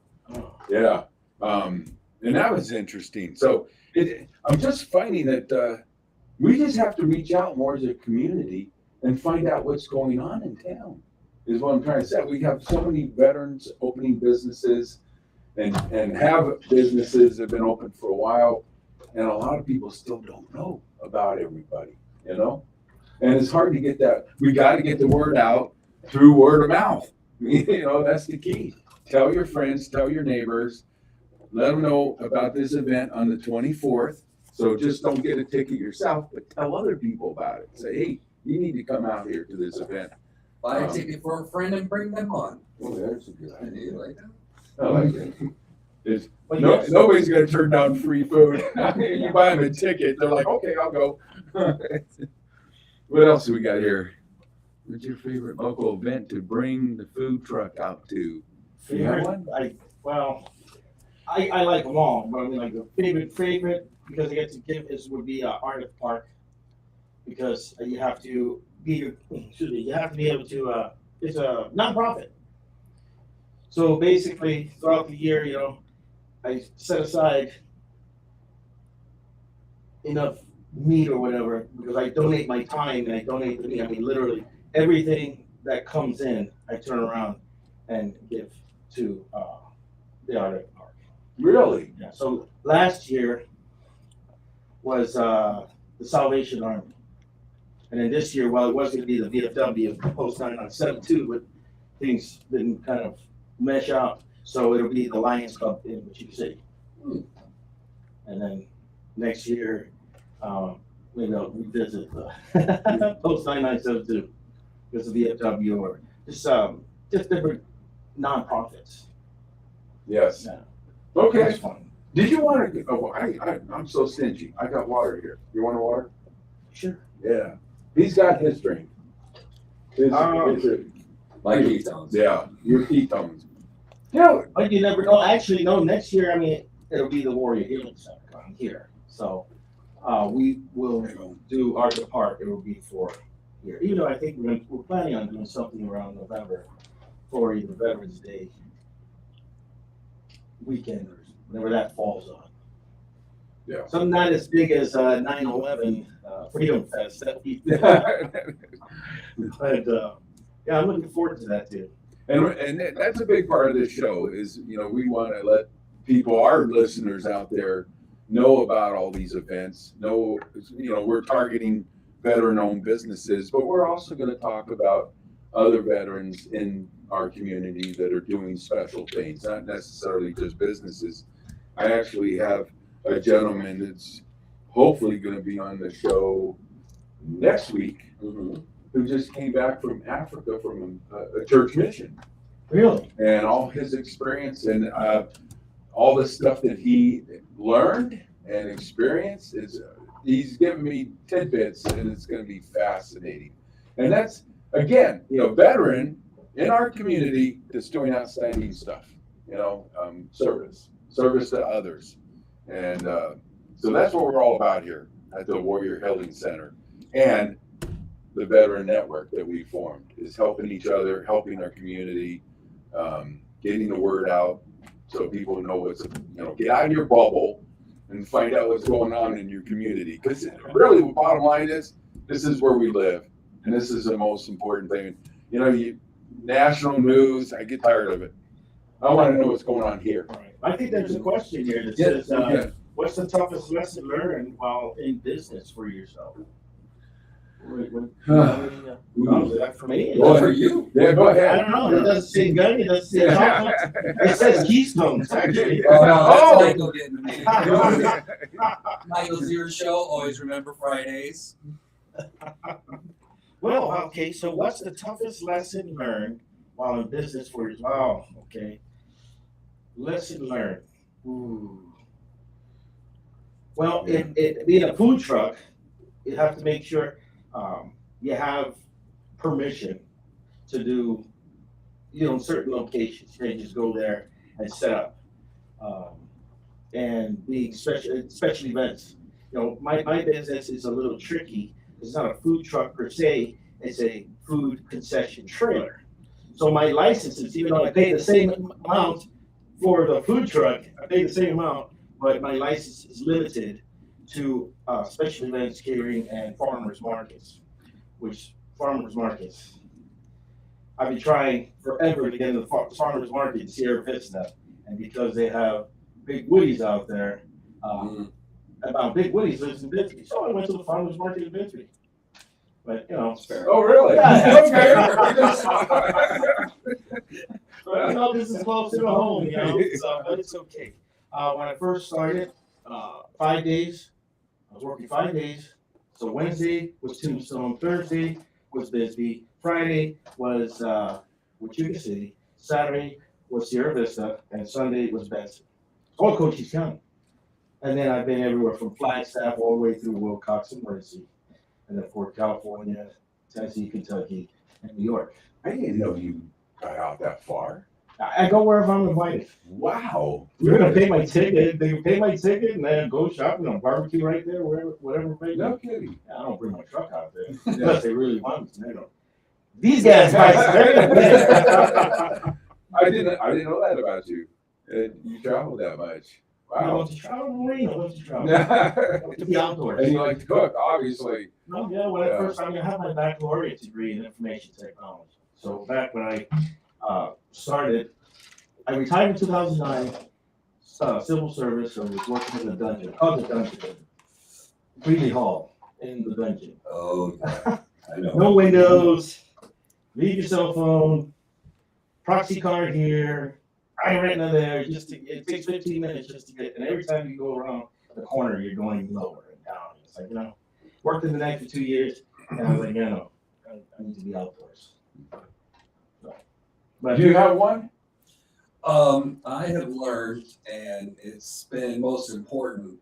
Yeah, and that was interesting. So I'm just finding that we just have to reach out more as a community and find out what's going on in town, is what I'm trying to say. We have so many veterans opening businesses and have businesses that have been open for a while, and a lot of people still don't know about everybody, you know? And it's hard to get that. We got to get the word out through word of mouth. You know, that's the key. Tell your friends, tell your neighbors, let them know about this event on the 24th. So just don't get a ticket yourself, but tell other people about it. Say, hey, you need to come out here to this event. Buy a ticket for a friend and bring them on. Well, there's a good Do idea. you like that? I like it. But No, yes, nobody's gonna turn down free food. You buy them a ticket, they're like, okay, I'll go. What else do we got here? What's your favorite local event to bring the food truck out to? You have one? I like them all, but I mean, like the favorite, because I get to give would be Art of Park, because you have to be able to, it's a nonprofit. So basically, throughout the year, you know, I set aside enough meat or whatever, because I donate my time and I donate the meat. I mean, literally everything that comes in, I turn around and give to the Art of Park. Really? Yeah. So last year was the Salvation Army, and then this year, well, it was going to be the VFW Post 997 too, but things didn't kind of mesh out. So it'll be the Lions Club in Chief City. and then next year, maybe I'll revisit the post 9972. This will be a VFW or just different nonprofits. Yes. Yeah. Okay. That's fun. Did you want to? Oh, I'm so stingy. I got water here. You want a water? Sure. Yeah. He's got his drink. My ketones. Yeah, your ketones. Yeah. But you never know. Actually, no. Next year, I mean, it'll be the Warrior Healing Center on here. So we will do Art to Park. It will be for here. Even though I think we're planning on doing something around November for either Veterans Day weekend or whenever that falls on. Yeah. Something not as big as 9/11 Freedom Fest. But yeah, I'm looking forward to that too. And that's a big part of this show is, we want to let people, our listeners out there, know about all these events. We're targeting veteran-owned businesses, but we're also going to talk about other veterans in our community that are doing special things, not necessarily just businesses. I actually have a gentleman that's hopefully going to be on the show next week who just came back from Africa from a church mission. Really? And all his experience and all the stuff that he learned and experienced he's giving me tidbits, and it's going to be fascinating. And that's, again, veteran in our community that's doing outstanding stuff, service to others. And so that's what we're all about here at the Warrior Healing Center. And the veteran network that we formed is helping each other, helping our community, getting the word out so people know get out of your bubble and find out what's going on in your community. Because really the bottom line is, this is where we live. And this is the most important thing. National news, I get tired of it. I want to know what's going on here. Right. I think there's a question here that says, what's the toughest lesson learned while in business for yourself? Was that for me? Well, for you? Yeah, go ahead. I don't know. It doesn't say gun. It doesn't say chocolate. It says Keystones, actually. Oh, no, Oh. that's Michael getting me. Michael's your show. Always remember Fridays. Well, okay. So, what's the toughest lesson learned while in business for yourself? Oh, okay. Lesson learned. Ooh. Well, being a food truck, you have to make sure you have permission to do, certain locations. You can't just go there and set up. And being special events. My business is a little tricky. It's not a food truck per se. It's a food concession trailer. So my licenses, even though I pay the same amount for the food truck, I pay the same amount, but my license is limited to special events, catering, and farmers markets. I've been trying forever to get into the farmers market in Sierra Vista, and because they have Big Woody's out there, about Big Woody's lives in Bixby, so I went to the farmers market in Bixby. But Oh, really? Yeah. But, this is close to home, so, but it's okay. When I first started, 5 days, I was working 5 days. So Wednesday was Tombstone, Thursday was Bisbee, Friday was Wichita City, Saturday was Sierra Vista, and Sunday was Benson. All Cochise County. And then I've been everywhere from Flagstaff all the way through Wilcox and Mercy, and then Fort California, Tennessee, Kentucky, and New York. I didn't know you got out that far. I go wherever I'm invited. Wow. You're gonna pay my ticket. They pay my ticket, and then go shopping on barbecue right there, whatever. No kidding. I don't bring my truck out there unless they really want me. They don't. These guys, they're gonna pay. I didn't know that about you. You travel that much. I Wow. want to travel, Marine. I want to travel. I want to be outdoors. And you like to cook, obviously. No, yeah. When I first, I have my baccalaureate degree in information technology. So back when I started, I retired in 2009. Civil service. I was working in the dungeon. Called the dungeon. Greeley Hall in the dungeon. Oh, yeah. I know. No windows. Leave your cell phone. Proxy card here. I rent in there. It takes 15 minutes just to get. And every time you go around the corner, you're going lower and down. It's like, worked in the night for 2 years, and I was like, I need to be outdoors. So, but Do you have one? I have learned, and it's been most important,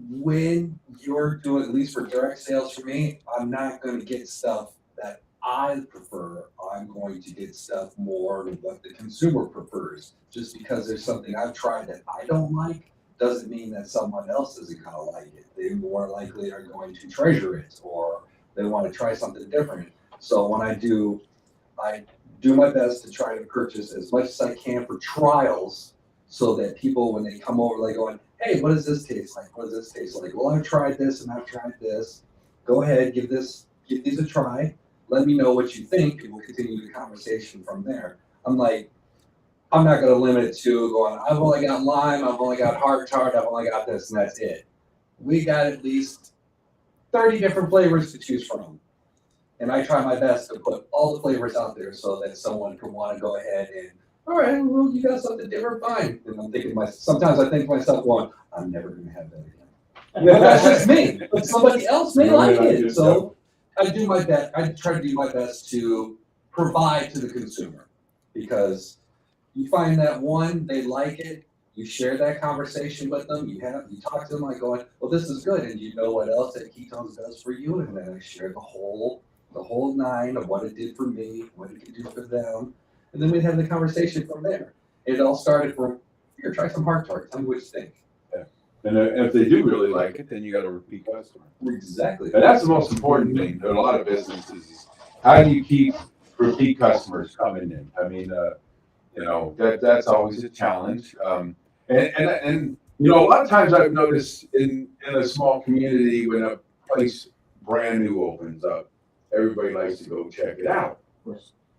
when you're doing, at least for direct sales for me, I'm not going to get stuff that I prefer. I'm going to get stuff more than what the consumer prefers. Just because there's something I've tried that I don't like doesn't mean that someone else isn't going to like it. They more likely are going to treasure it, or they want to try something different. So when I do my best to try to purchase as much as I can for trials, so that people, when they come over, they going, hey, what does this taste like? What does this taste like? Well, I've tried this and I've tried this. Go ahead, give these a try. Let me know what you think, and we'll continue the conversation from there. I'm like, I'm not going to limit it to going, I've only got lime, I've only got hard tart, I've only got this, and that's it. We got at least 30 different flavors to choose from. And I try my best to put all the flavors out there so that someone can want to go ahead and, all right, well, you got something different, fine. And I'm thinking sometimes I think to myself, well, I'm never going to have that again. But that's just me. But somebody else may like it. So I do my best. I try to do my best to provide to the consumer, because you find that one, they like it. You share that conversation with them. You talk to them like going, well, this is good. And you know what else that ketones does for you. And then I share the whole nine of what it did for me, what it could do for them. And then we'd have the conversation from there. It all started from, here, try some hard tart. Tell me what you think. Yeah. And if they do really like it, then you got a repeat customer. Exactly. And that's the most important thing to a lot of businesses is how do you keep repeat customers coming in? I mean, that's always a challenge. And a lot of times I've noticed in a small community when a place brand new opens up, everybody likes to go check it out.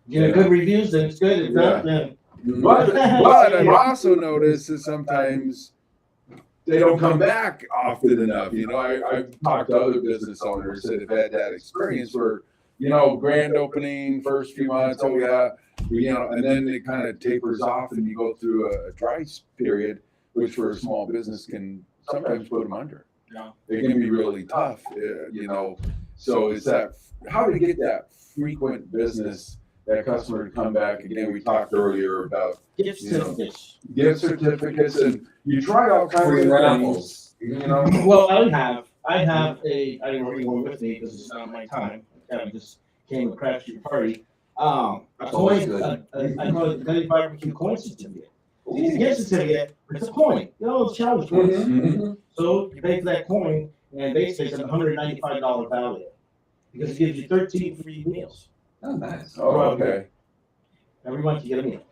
Get good reviews, then it's good. If not, then. But I've also noticed that sometimes they don't come back often enough. I've talked to other business owners that have had that experience where, grand opening, first few months, oh yeah, and then it kind of tapers off and you go through a dry period, which for a small business can sometimes put them under. Yeah. It can be really tough, So it's that, how to get that frequent business, that customer to come back again. We talked earlier about Gift certificates. gift certificates, and you try all kinds Free of raffles. things. Well, I have I didn't bring one with me because it's not my time. I just came to crash your party. A always coin, good. I call it Gunny Barbecue coin certificate. It's a gift certificate, but it's a coin. It's challenge coins. Mhm. So you pay for that coin, and basically it's a $195 value because it gives you 13 free meals. Oh, nice. Oh, okay. Every month you get a meal.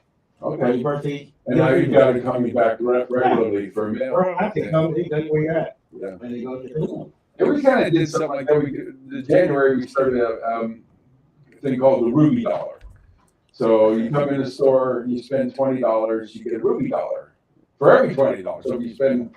On Okay. your birthday. And now you've got to come back regularly for a meal. Or I can come, they tell you where you're at, Yeah. and they go get the meal. And we kind of did something like that. In January, we started a thing called the Ruby Dollar. So you come in the store, you spend $20, you get a Ruby Dollar for every $20. So if you spend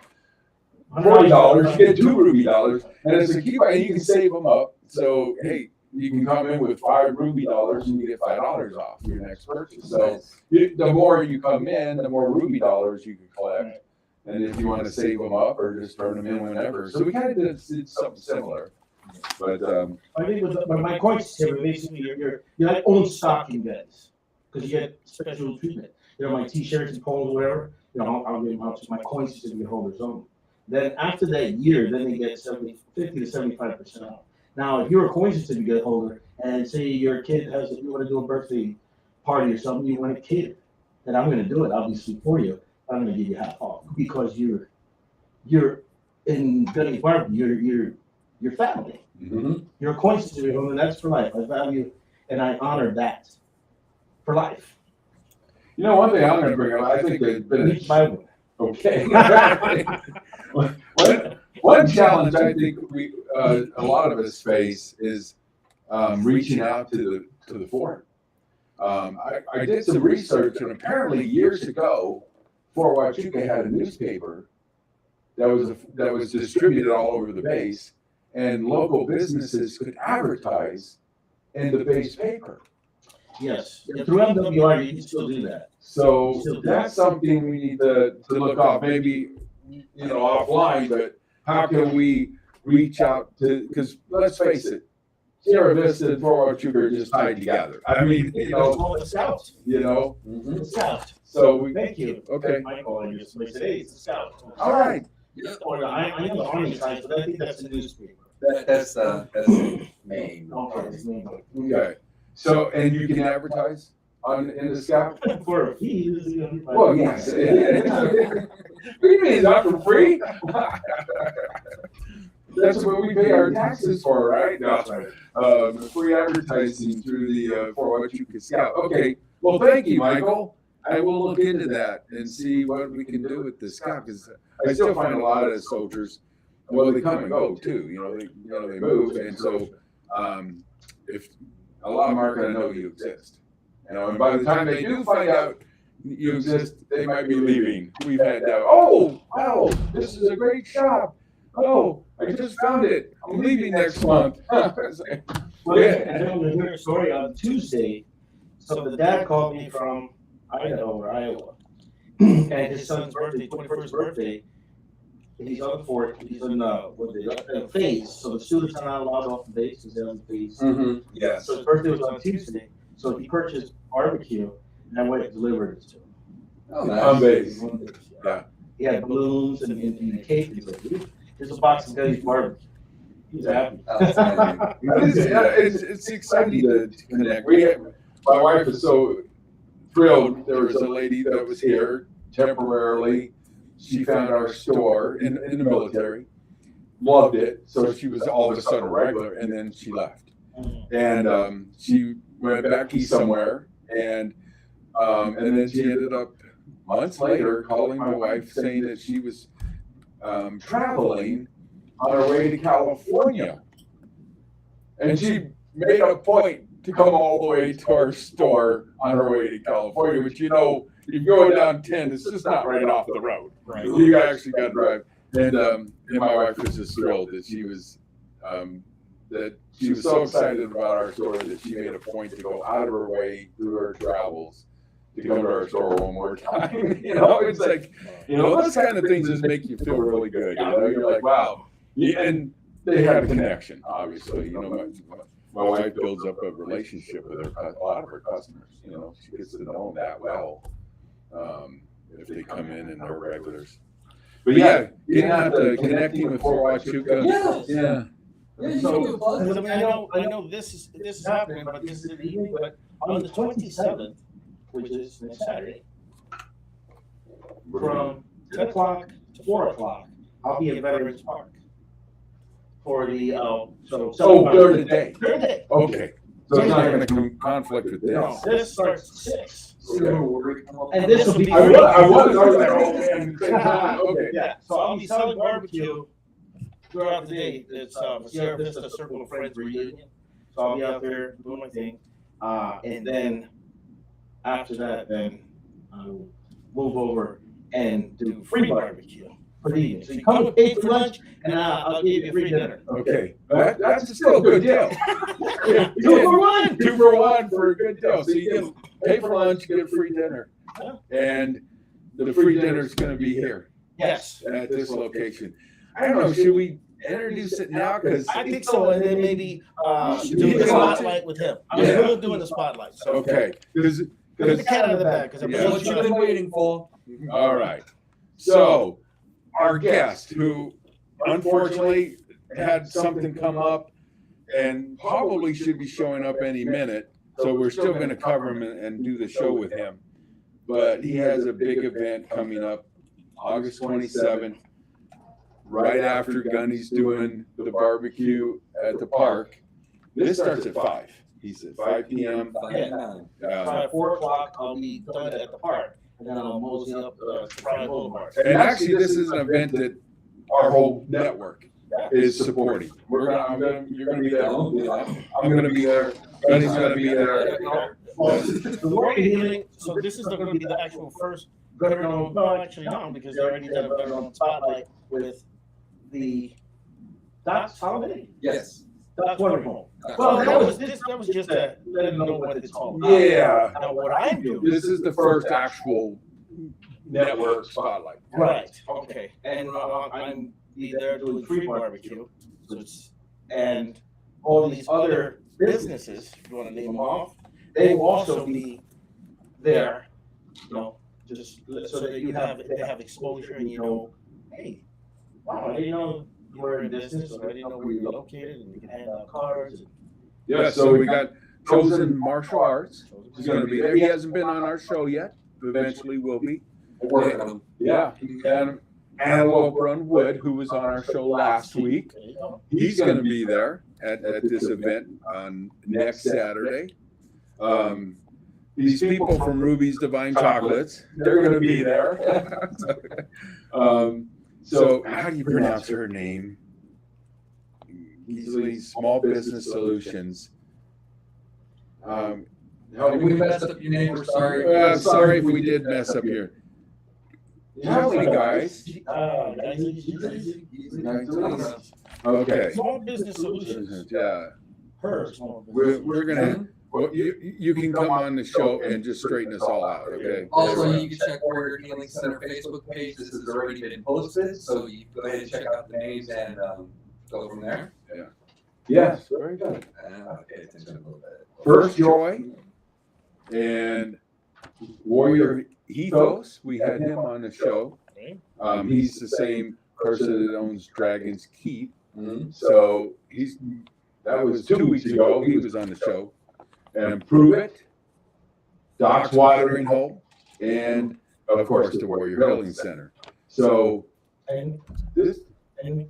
$40, you get 2 Ruby Dollars, and it's a keep, and you can save them up. So hey, you can come in with 5 Ruby Dollars and you get $5 off your next purchase. So the more you come in, the more Ruby Dollars you can collect. And if you want to save them up or just turn them in whenever. So we kind of did something similar. But I think with my coin certificate, basically you're like own stocking beds because you get special treatment. My T-shirts and polos, whatever. I'll give them out to my coin certificate holders only. Then after that year, then they get 50 to 75% off. Now, if you're a coin certificate holder and say your kid you want to do a birthday party or something, you want to cater, then I'm going to do it obviously for you. I'm going to give you half off because you're in Gunny Barbecue. You're family. mm-hmm. You're a coin certificate holder, and that's for life. I value and I honor that for life. One thing I'm going to bring up, I think there's been okay. One challenge I think a lot of us face is reaching out to the foreign. I did some research, and apparently years ago, Fort Huachuca had a newspaper that was distributed all over the base, and local businesses could advertise in the base paper. Yes, through MWR, you can still do that. So that's something we need to look off. Maybe offline, but how can we reach out to, because let's face it, Sierra Vista and Fort Walsh Sugar are just tied together. I mean, It's all the Scouts. Mhm. The Scout. So we, Thank you. okay, Michael, and just say, hey, it's the Scout. all right. Or I know the Army side, but I think that's a newspaper. That's the main. Okay, it's me. Okay. So, and you can advertise in the Scout? For a fee. Well, yes. What do you mean, not for free? That's what we pay our taxes for, right? No. Free advertising through the Fort Walsh Sugar Scout. Okay, well, thank you, Michael. I will look into that and see what we can do with the Scout, because I still find a lot of soldiers, well, they come and go too, they move, and so, if, a lot of them aren't gonna know you exist. And by the time they do find out you exist, they might be leaving. We've had, oh, wow, this is a great shop. Oh, I just found it. I'm leaving next month. Well, yeah, I know the story on Tuesday. So the dad called me from Idaho or Iowa, and his son's birthday, 21st birthday. He's on the fort. He's in the phase. So the students are not allowed off the base because they're on the phase. Mm-hmm. Yes. So his birthday was on Tuesday. So he purchased barbecue, and I went and delivered it to him. Oh, On nice. base. Yeah. He had balloons and a cake. He's like, "Dude, here's a box of Guy's barbecue." He's happy. It's exciting to connect. My wife is so thrilled. There was a lady that was here temporarily. She found our store in the military, loved it. So she was all of a sudden a regular, and then she left. And she went back east somewhere, and then she ended up months later calling my wife saying that she was traveling on her way to California. And she made a point to come all the way to our store on her way to California, which, you go down 10, it's just not right off the road. Right. You actually got to drive. And my wife was just thrilled that she was so excited about our store that she made a point to go out of her way through her travels to come to our store one more time. It's like, those kind of things just make you feel really good. You're like, wow. Yeah, and they had a connection, obviously. My wife builds up a relationship with a lot of her customers. She gets to know them that well. If they come in and they're regulars. But yeah, getting out to connecting with Fort Walsh Sugar. Yes. Yeah. So, I know this is happening, but this is in the evening. But on the 27th, which is next Saturday, from 10 o'clock to 4 o'clock, I'll be at Veterans Park for the During the day. During the day. Okay. So it's not going to conflict with this. No, this starts at 6. Okay. And this will be. I was there. Okay. Yeah, so I'll be selling barbecue throughout the day. It's Sierra Vista Circle of Friends reunion. So I'll be out there doing my thing. And then after that, then I'll move over and do free barbecue for the evening. So you come and pay for lunch, and I'll give you a free dinner. Okay. That's still a good deal. 2 for 1. 2 for 1 for a good deal. So you get pay for lunch, you get free dinner. And the free dinner is going to be here Yes. at this location. I don't know, should we introduce it now? Because I think so, and then maybe do the spotlight with him. I was Yeah. really doing the spotlight. So okay. Because Get the cat out of the bag, because Yeah. What you've been waiting for. all right. So our guest, who unfortunately had something come up and probably should be showing up any minute, so we're still going to cover him and do the show with him. But he has a big event coming up August 27th, right after Gunny's doing the barbecue at the park. This starts at 5. He said 5 p.m. by 4 o'clock, I'll be done at the park, and then I'll mosey up to Friday Boulevard. And actually, this is an event that our whole network is supporting. You're gonna be there. I'm gonna be there. Gunny's gonna be there. The Warrior Healing, so this is going to be the actual first veteran, no, actually no, because they already did a veteran spotlight with the Doc's Holiday. Yes. That's wonderful. Well, that was just to let them know what it's all about. Yeah. Now, what I'm doing. This is the first actual network spotlight. Right. Okay. And I'm be there doing free barbecue, so and all these other businesses, if you want to name them off, they will also be there. You know, just so that they have exposure, and hey, wow, I didn't know you were in business, or I didn't know where you're located, and you can hand out cards. And, Yeah, so we got Chosen Martial Arts. He's going to be there. He hasn't been on our show yet, but eventually will be. Working on them. Yeah, and Antelope Run Wood, who was on our show last week, there you go. he's going to be there at this event on next Saturday. These people from Ruby's Divine Chocolates, they're going to be there. So how do you pronounce her name? Easily Small Business Solutions. We messed up your name, we're sorry. Sorry if we did mess up your. How many guys? Okay. Small business solutions. Yeah. Her small business. We're gonna. Well, you can come on the show and just straighten us all out, okay? Also, you can check Warrior Healing Center Facebook page. This has already been posted, so you can go ahead and check out the names and go from there. Yes, very good. Okay, attention a little bit. First Joy and Warrior Ethos, we had him on the show. He's the same person that owns Dragon's Keep. So that was 2 weeks ago, he was on the show. And Prove It, Doc's Watering Hole, and of course the Warrior Healing Center. So And this, and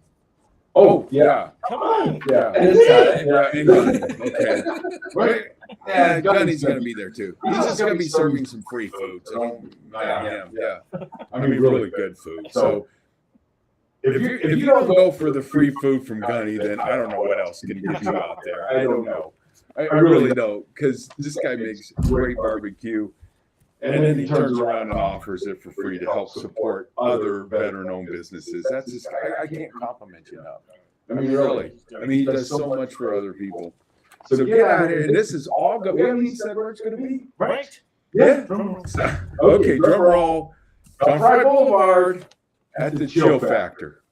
oh yeah, come on. yeah, This and Gunny. Okay, right. Yeah, Gunny's gonna be there too. He's just gonna be serving some free food. So don't mind him. Yeah, I mean really good food. So if you don't go for the free food from Gunny, then I don't know what else can get you out there. I don't know. I really don't, because this guy makes great barbecue, and then he turns around and offers it for free to help support other veteran-owned businesses. That's just I can't compliment you enough. I mean, really. I mean, he does so much for other people. So get out here, and this is all good. We haven't even said where it's going to be. Right. Yeah. Okay, drum roll. Comfort Boulevard at the Chill Factor.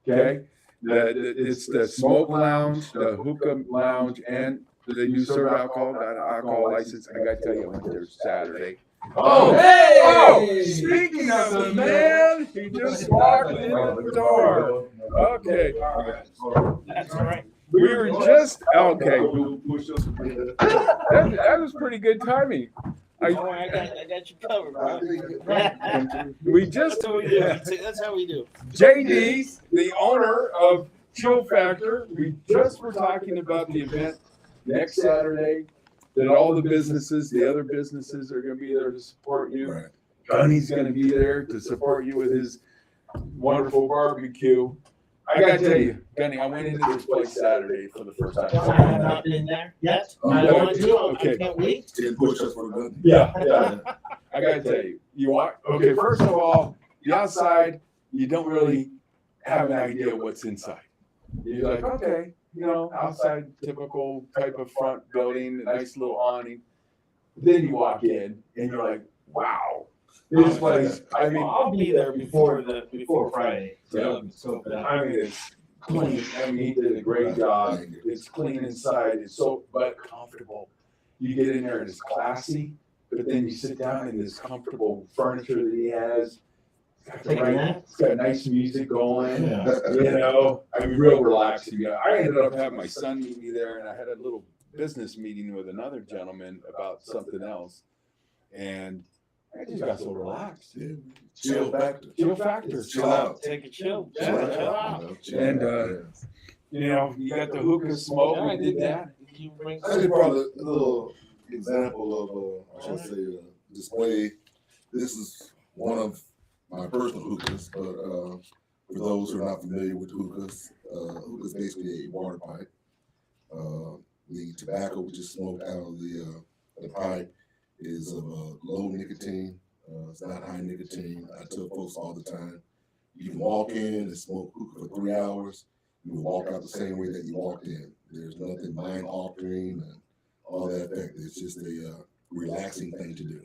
Okay. It's the smoke lounge, the hookah lounge, and they do serve alcohol, got an alcohol license. I got to tell you, I went there Saturday. Oh, hey! Oh, speaking of the man, he just walked in the door. Okay. That's all right. We were just, okay. That was pretty good timing. I got you covered, bro. We just, That's how we do. That's how we do. JD, the owner of Chill Factor, we just were talking about the event next Saturday, that all the businesses, the other businesses are going to be there to support you. Right. Gunny's going to be there to support you with his wonderful barbecue. I got to tell you, Gunny, I went into this place Saturday for the first I have time. not been there yet. Oh, I want to. okay. I can't wait. 10 push-ups for the gun. Yeah. I got to tell you, you walk, okay, first of all, the outside, you don't really have an idea what's inside. You're like, okay, outside typical type of front building, a nice little awning. Then you walk in and you're like, wow, this place, I mean, I'll be there before Friday. So, I mean, it's clean. I mean, he did a great job. It's clean inside. It's but comfortable. You get in there and it's classy, but then you sit down in this comfortable furniture that he has. It's got nice music going. Yeah. I mean, real relaxing. I ended up having my son meet me there, and I had a little business meeting with another gentleman about something else, and I just got so relaxed. Yeah. Chill factor. Chill out. Take a chill. Chill Yeah, out. chill out. Chill And, out. you got the hookah smoke. Yeah, We did that. You bring I just brought a little example of, I should say, display. This is one of my personal hookahs, but for those who are not familiar with hookahs, hookah is basically a water pipe. The tobacco, which is smoked out of the pipe, is of low nicotine. It's not high nicotine. I tell folks all the time, you can walk in and smoke hookah for 3 hours. You will walk out the same way that you walked in. There's nothing mind altering and all that effect. It's just a relaxing thing to do.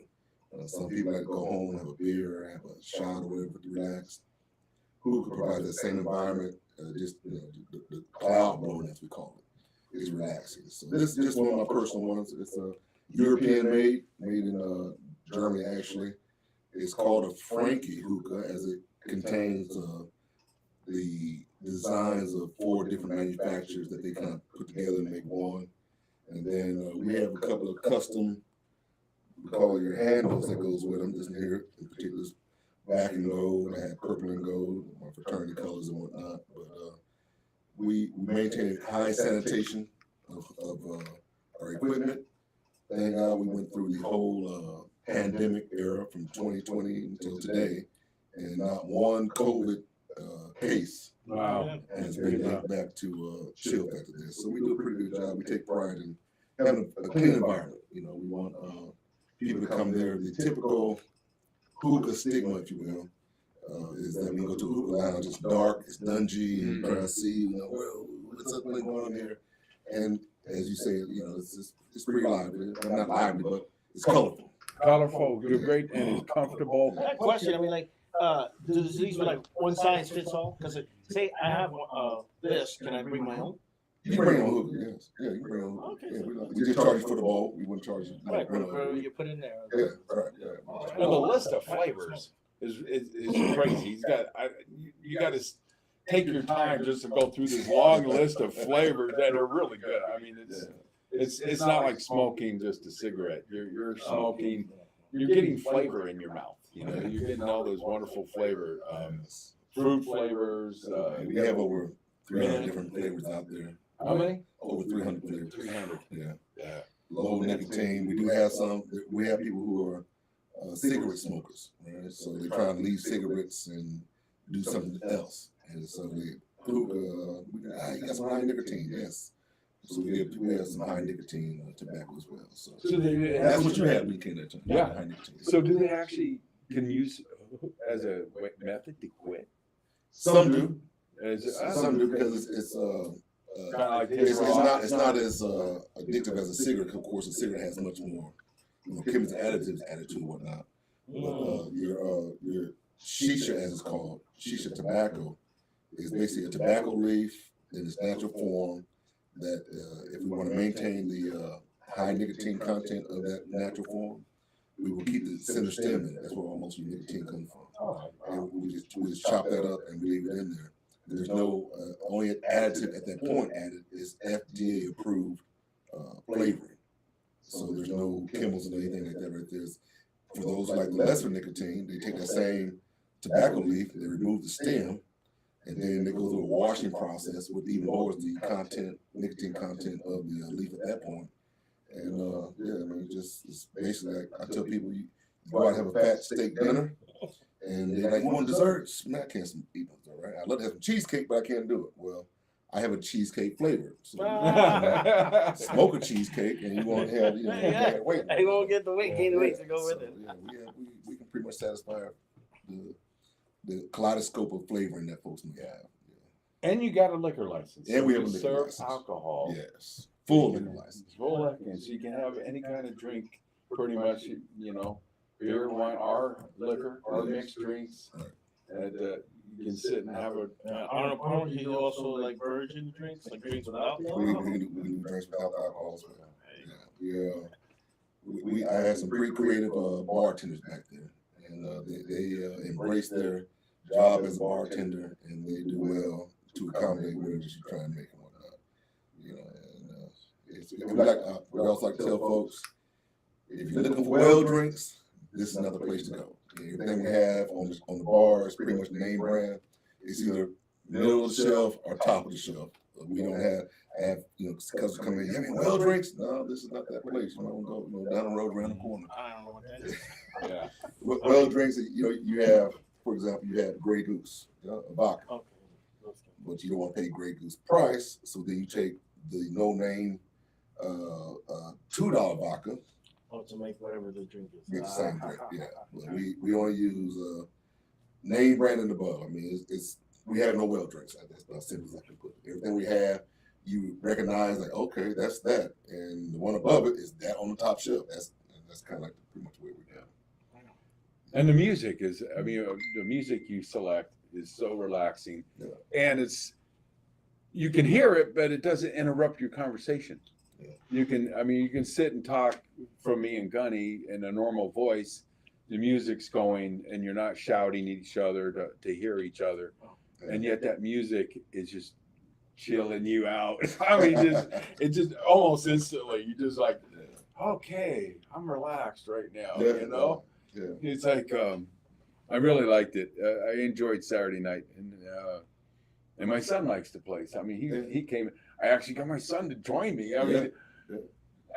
Some people like to go home, have a beer, have a shot or whatever to relax. Hookah provides that same environment, just the cloud blowing, as we call it, is relaxing. So this is just one of my personal ones. It's a European made in Germany actually. It's called a Frankie hookah, as it contains the designs of 4 different manufacturers that they kind of put together and make one. And then we have a couple of custom, we call it your handles that goes with them. This here in particular is black and gold. I had purple and gold, my fraternity colors and whatnot. But we maintain high sanitation of our equipment. Thank God we went through the whole pandemic era from 2020 until today, and not one COVID case has been linked back to chill factor there. So we do a pretty good job. We take pride in having a clean environment. You know, we want people to come there. The typical hookah stigma, if you will, is that when you go to a hookah lounge, it's dark, it's dungy, and trying to see, you know, well, what's up going on here? And as you say, you know, it's pretty lively. Not lively, but it's colorful. Colorful, you're great, and it's comfortable. I got a question. I mean, like, do these like one size fits all? Because say I have this, can I bring my own? You can bring your own hookah, yes. Yeah, you can bring your own hookah. Okay. Yeah, we just charge you for the bowl. We wouldn't charge you. Right, you put in there. Yeah, right, yeah. And the list of flavors is crazy. He's got you got to take your time just to go through this long list of flavors that are really good. I mean, it's not like smoking just a cigarette. You're smoking, you're getting flavor in your mouth. You know, you're getting all those wonderful flavor, fruit flavors. We have over 300 different flavors out there. How many? Over 300 flavors. 300. Yeah. Low nicotine. We do have some. We have people who are cigarette smokers, right? So they're trying to leave cigarettes and do something else. And so they hookah. You got some high nicotine, yes. So we have some high nicotine tobacco as well. So that's what you have when you came that time. Yeah. High nicotine. So do they actually can use as a method to quit? Some do. Some Some do because it's like it's not as addictive as a cigarette. Of course, a cigarette has much more, you know, chemicals, additives added to it, whatnot. But your shisha, as it's called, shisha tobacco, is basically a tobacco leaf in its natural form. That if we want to maintain the high nicotine content of that natural form, we will keep the center stem in it. That's where most of the nicotine comes from. And we just chop that up and leave it in there. There's no only additive at that point added is FDA approved flavoring. So there's no chemicals and anything like that right there. For those like the lesser nicotine, they take that same tobacco leaf, they remove the stem, and then they go through a washing process, which even lowers the nicotine content of the leaf at that point. And yeah, I mean, it's basically like I tell people, you go out and have a fat steak dinner, and they're like, you want desserts? Man, I can't eat dessert, right? I'd love to have some cheesecake, but I can't do it. Well, I have a cheesecake flavor. So smoke a cheesecake, and you won't have, you know, Yeah. weight. You won't get the weight, gain the weight to go with So, it. yeah, we can pretty much satisfy the kaleidoscope of flavoring that folks may have. And you got a liquor license. And we have a to liquor serve license. alcohol. Yes, full liquor license. Full license. So you can have any kind of drink, pretty much. You know, beer, wine, our liquor, our mixed drinks. And you can sit and have a. On a pony, you also like virgin drinks, like drinks without We alcohol. can do drinks without alcohol as well. Yeah. I had some pretty creative bartenders back there, and they embrace their job as a bartender, and they do well to accommodate whatever you try and make and whatnot. You know, and it's like we also like to tell folks, if you're looking for well drinks, this is another place to go. Everything we have on the bar is pretty much name brand. It's either middle of the shelf or top of the shelf. We don't have you know, customers come in, you have any well drinks? No, this is not that place. You know, go down the road around the corner. I don't know what that is. Yeah. Well drinks, you know, you have, for example, you have Grey Goose, a vodka, Okay. but you don't want to pay Grey Goose price, so then you take the no name $2 vodka, Oh, to make whatever the drink is. get the same drink. Yeah, but we only use name brand and above. I mean, it's we have no well drinks. That's about simple as I can put it. Everything we have, you recognize like, okay, that's that, and the one above it is that on the top shelf. That's kind of like pretty much where we go. And the music is, I mean, the music you select is so relaxing, and you can hear it, but it doesn't interrupt your conversation. Yeah. You can sit and talk from me and Gunny in a normal voice. The music's going, and you're not shouting at each other to hear each other, and yet that music is just chilling you out. I mean, it just almost instantly, you just like, okay, I'm relaxed right now. Yeah, You know, yeah. it's like I really liked it. I enjoyed Saturday night, and my son likes to play. So, I mean, he came. I actually got my son to join me. I mean,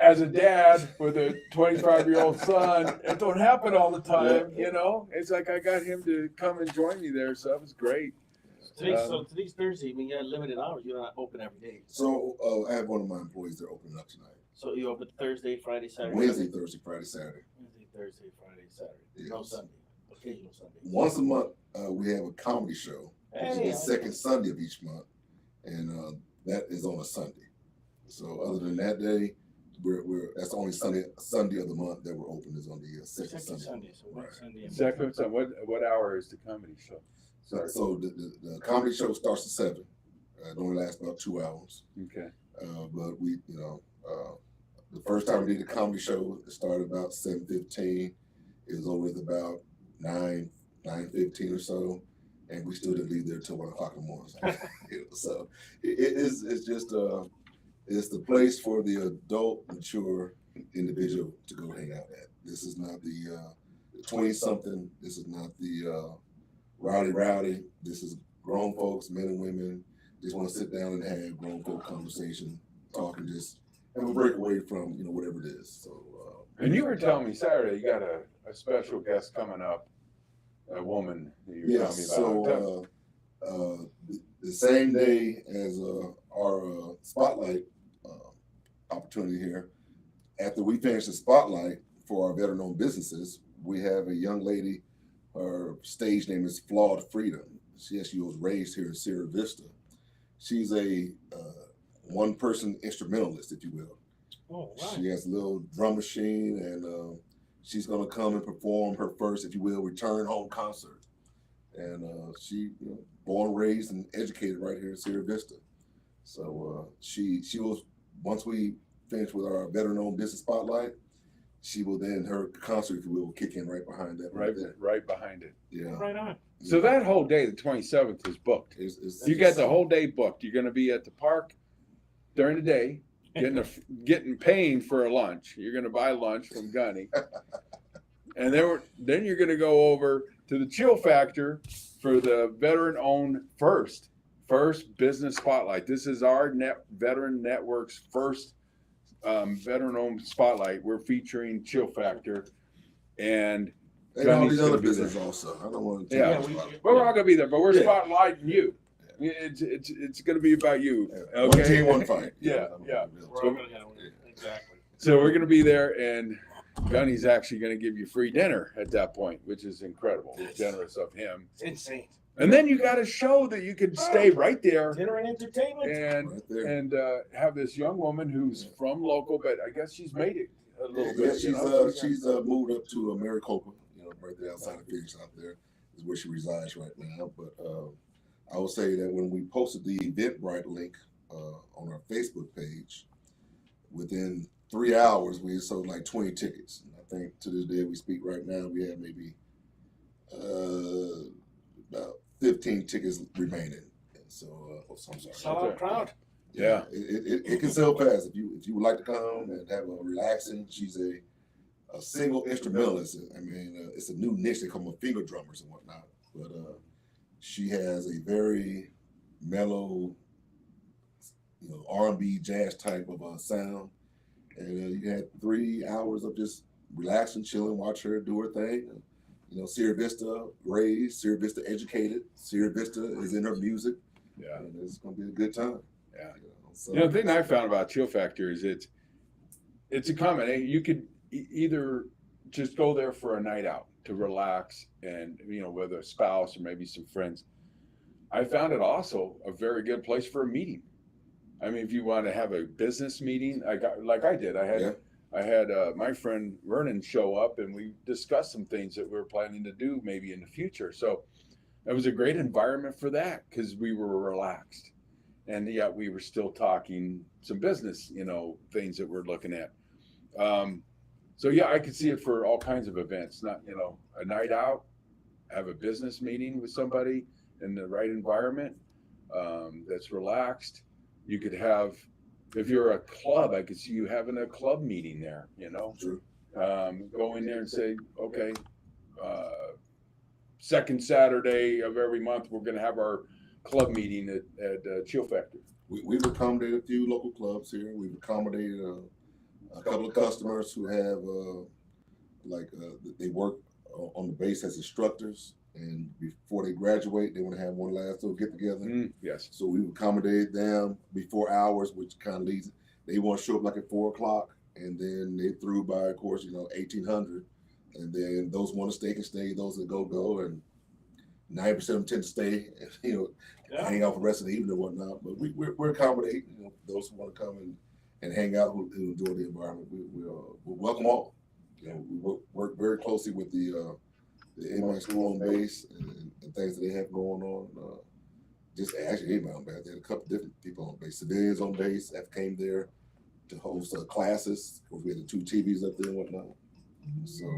as a dad with a 25-year-old son, it don't happen all the time. You know, it's like I got him to come and join me there, so that was great. Today's Thursday. When you got limited hours, you're not open every day. So I have one of my employees that are opening up tonight. So you open Thursday, Friday, Saturday. Wednesday, Thursday, Friday, Saturday. Wednesday, Thursday, Friday, Saturday. Yes. No Sunday. Occasional Sunday. Once a month, we have a comedy show, which is Hey, the second Sunday of each month, and that is on a Sunday. So other than that day, that's the only Sunday of the month that we're open is on the second Sunday. So next Sunday. and- Second, so what hour is the comedy show? So the comedy show starts at 7. It only lasts about 2 hours. Okay. But we, the first time we did the comedy show, it started about 7:15. It was over at about 9:15 or so, and we still didn't leave there till 1 o'clock in the morning. So it's just it's the place for the adult, mature individual to go hang out at. This is not the 20-something. This is not the rowdy. This is grown folks, men and women, just want to sit down and have grown folk conversation, talk, and just have a break away from whatever it is. So. And you were telling me Saturday you got a special guest coming up, a woman that you were telling me about. So the same day as our spotlight opportunity here, after we finish the spotlight for our veteran-owned businesses, we have a young lady. Her stage name is Flawed Freedom. She was raised here in Sierra Vista. She's a one-person instrumentalist, if you will. Oh, wow. She has a little drum machine, and she's going to come and perform her first, if you will, return home concert. And she, born, raised, and educated right here in Sierra Vista. So she will, once we finish with our veteran-owned business spotlight, she will then, her concert, if you will kick in right behind that. Right behind it. Yeah. Right on. So that whole day, the 27th, is booked. You got the whole day booked. You're going to be at the park during the day, paying for a lunch. You're going to buy lunch from Gunny, and then you're going to go over to the Chill Factor for the veteran-owned first business spotlight. This is our veteran network's first veteran-owned spotlight. We're featuring Chill Factor, and all these other gonna be businesses there. also. I don't want to. Yeah, we're all gonna be there, but we're spotlighting you. It's gonna be about you. Okay? One team, one fight. Yeah. We're all gonna get it. Exactly. So we're gonna be there, and Gunny's actually gonna give you free dinner at that point, which is incredible. It's generous of him. It's insane. And then you got a show that you can stay right there Dinner and entertainment. and Right there. and have this young woman who's from local, but I guess she's made it a little Yeah, bit. she's moved up to Maricopa, right there outside of Phoenix out there is where she resides right now. But I will say that when we posted the Eventbrite link on our Facebook page, within 3 hours we sold like 20 tickets. And I think to this day we speak right now, we have maybe about 15 tickets remaining. And so, I'm sorry. Sellout crowd. Yeah. It can sell fast if you would like to come and have a relaxing. She's a single instrumentalist. I mean, it's a new niche. They call them finger drummers and whatnot. But she has a very mellow, R&B jazz type of sound. And you had 3 hours of just relaxing, chilling, watch her do her thing. Sierra Vista raised, Sierra Vista educated. Sierra Vista is in her music. Yeah. And it's going to be a good time. Yeah. So, The thing I found about Chill Factor is it's a combination. You could either just go there for a night out to relax and, with a spouse or maybe some friends. I found it also a very good place for a meeting. I mean, if you want to have a business meeting, I had I had my friend Vernon show up, and we discussed some things that we were planning to do maybe in the future. So it was a great environment for that because we were relaxed, and yet we were still talking some business, things that we're looking at. So yeah, I could see it for all kinds of events. Not a night out, have a business meeting with somebody in the right environment that's relaxed. You could have, if you're a club, I could see you having a club meeting there. True. Go in there and say, okay, second Saturday of every month, we're going to have our club meeting at Chill Factor. We've accommodated a few local clubs here. We've accommodated a couple of customers who have they work on the base as instructors, and before they graduate, they want to have one last little get together. Yes. So we've accommodated them before hours, which kind of leads. They want to show up like at 4:00, and then they through by, of course, 1800, and then those want to stay can stay. Those that go, and 90% of them tend to stay. Hang out for the rest of the evening or whatnot. But we're accommodating those who want to come and hang out, who enjoy the environment. We welcome all. We work very closely with the MI school on base and things that they have going on. Just actually anybody on base. They had a couple different people on base. Civilians on base that came there to host classes. We had the 2 TVs up there and whatnot. So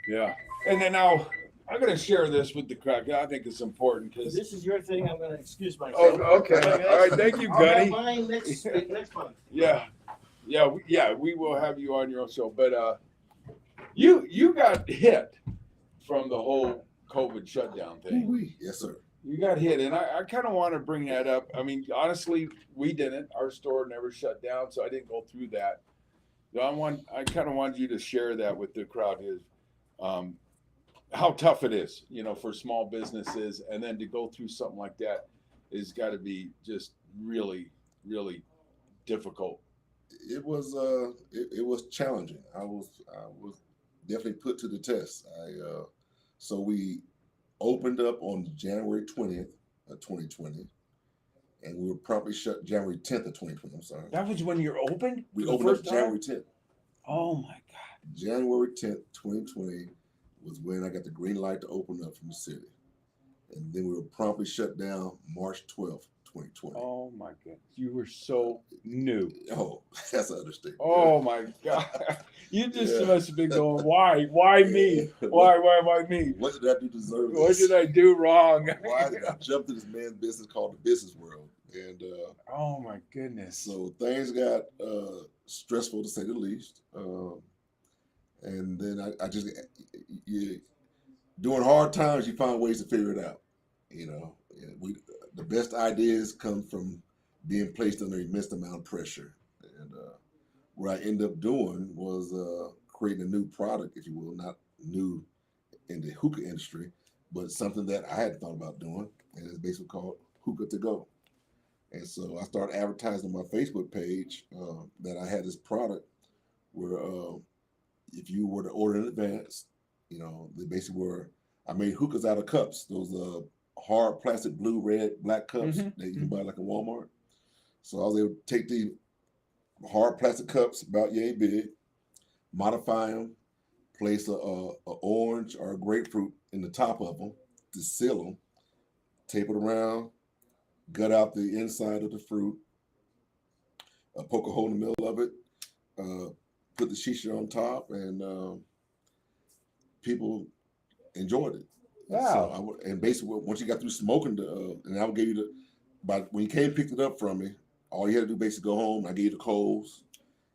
Yeah. And then now I'm going to share this with the crowd. I think it's important because This is your thing. I'm going to excuse myself. Oh, okay. All right. Thank you, I'll have Gunny. mine next month. Yeah. We will have you on your own show. But you got hit from the whole COVID shutdown thing. yes, sir. You got hit, and I kind of want to bring that up. I mean, honestly, we didn't. Our store never shut down, so I didn't go through that. So I kind of wanted you to share that with the crowd. Is how tough it is, for small businesses, and then to go through something like that has got to be just really, really difficult. It was challenging. I was definitely put to the test. So we opened up on January 20th of 2020, and we were promptly shut January 10th of 2020. I'm sorry. That was when you're open? We The opened up first time? January 10th. Oh my God. January 10th, 2020 was when I got the green light to open up from the city. And then we were promptly shut down March 12th, 2020. Oh my goodness. You were so new. Oh, that's an understatement. Oh my God. You just Yeah. must have been going, why? Why me? Why me? What did I do to deserve What this? did I do wrong? Why did I jump to this man's business called the business world? And Oh my goodness. so things got stressful to say the least. And then I just, during hard times, you find ways to figure it out. The best ideas come from being placed under immense amount of pressure. And what I ended up doing was creating a new product, if you will, not new in the hookah industry, but something that I hadn't thought about doing, and it's basically called Hookah to Go. And so I started advertising on my Facebook page that I had this product where if you were to order in advance, they basically were, I made hookahs out of cups, those hard plastic blue, red, black cups that you can buy like at Walmart. So I was able to take the hard plastic cups, about yay big, modify them, place a orange or a grapefruit in the top of them to seal them, tape it around, gut out the inside of the fruit, poke a hole in the middle of it, put the shisha on top, and people enjoyed it. Wow. So and basically, once you got through smoking, and I would give you when you came picked it up from me, all you had to do basically go home. I gave you the coals.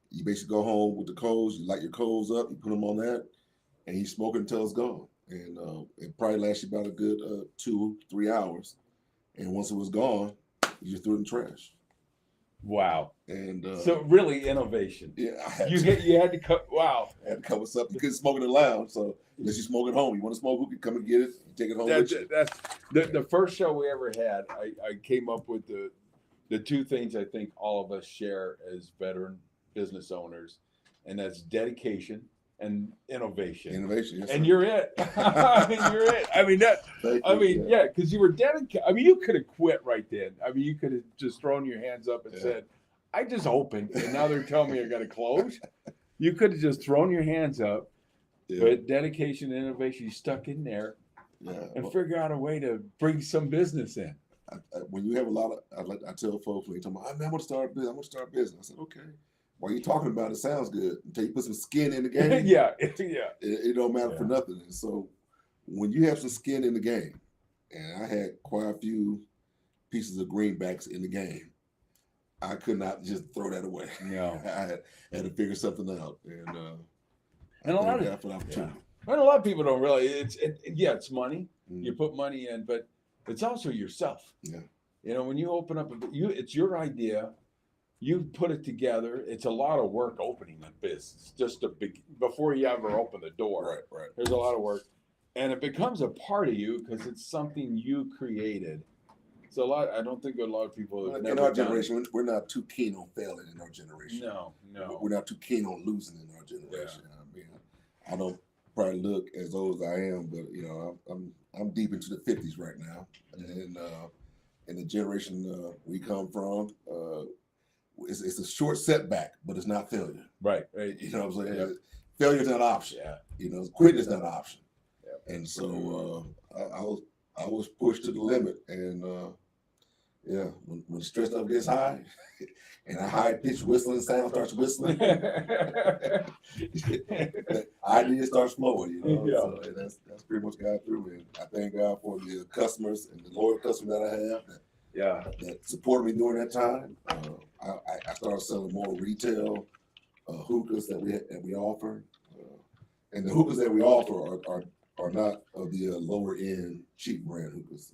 You basically go home with the coals. You light your coals up. You put them on that, and you smoke it until it's gone. And it probably lasts you about a good 2-3 hours. And once it was gone, you just threw it in the trash. Wow. And So really innovation. yeah, I You had to cut. Wow. had to come with something. You couldn't smoke in the lounge, so unless you smoke at home, you want to smoke, you can come and get it, and take it home with you. That's the first show we ever had. I came up with the 2 things I think all of us share as veteran business owners, and that's dedication and innovation. Innovation, yes, And sir. you're it. I mean, you're it. I mean that. Thank I you. mean, yeah, because you were dedicated. I mean, you could have quit right then. I mean, you could have just thrown your hands up and Yeah. said, I just opened, and now they're telling me I got to close. You could have just thrown your hands up, Yeah, but dedication and innovation, you stuck in there yeah. and Well, figure out a way to bring some business in. when you have a lot of, I tell folks when they tell me, I'm gonna start a business. I'm gonna start a business. I said, okay. While you talking about it, sounds good. Until you put some skin in the game, Yeah. it don't matter for Yeah. nothing. And so when you have some skin in the game, and I had quite a few pieces of greenbacks in the game, I could not just throw that away. No. I had to figure something out, and And a lot of- God for the opportunity. And a lot of people don't realize it's money. Mhm. You put money in, but it's also yourself. Yeah. You know, when you open up, it's your idea. You put it together. It's a lot of work opening a business. Just before you ever open the door. Right. There's a lot of work, and it becomes a part of you because it's something you created. It's a lot. I don't think a lot of people have In never our done it. generation, we're not too keen on failing in our generation. No. We're not too keen on losing in our generation. I mean, I don't probably look as old as I am, but you know, I'm deep into the 50s right now, and in the generation we come from, it's a short setback, but it's not failure. Right. You know what I'm saying? Yeah. Failure is not an option. Yeah. You know, quitting is not an option. Yeah. And so I was pushed to the limit, and yeah, when stress level gets high, and a high pitched whistling sound starts whistling, the idea starts flowing. You know, Yeah. so that's pretty much got through. And I thank God for the customers and the loyal customers that I have Yeah. that supported me during that time. I started selling more retail hookahs that we offer, and the hookahs that we offer are not of the lower end cheap brand hookahs.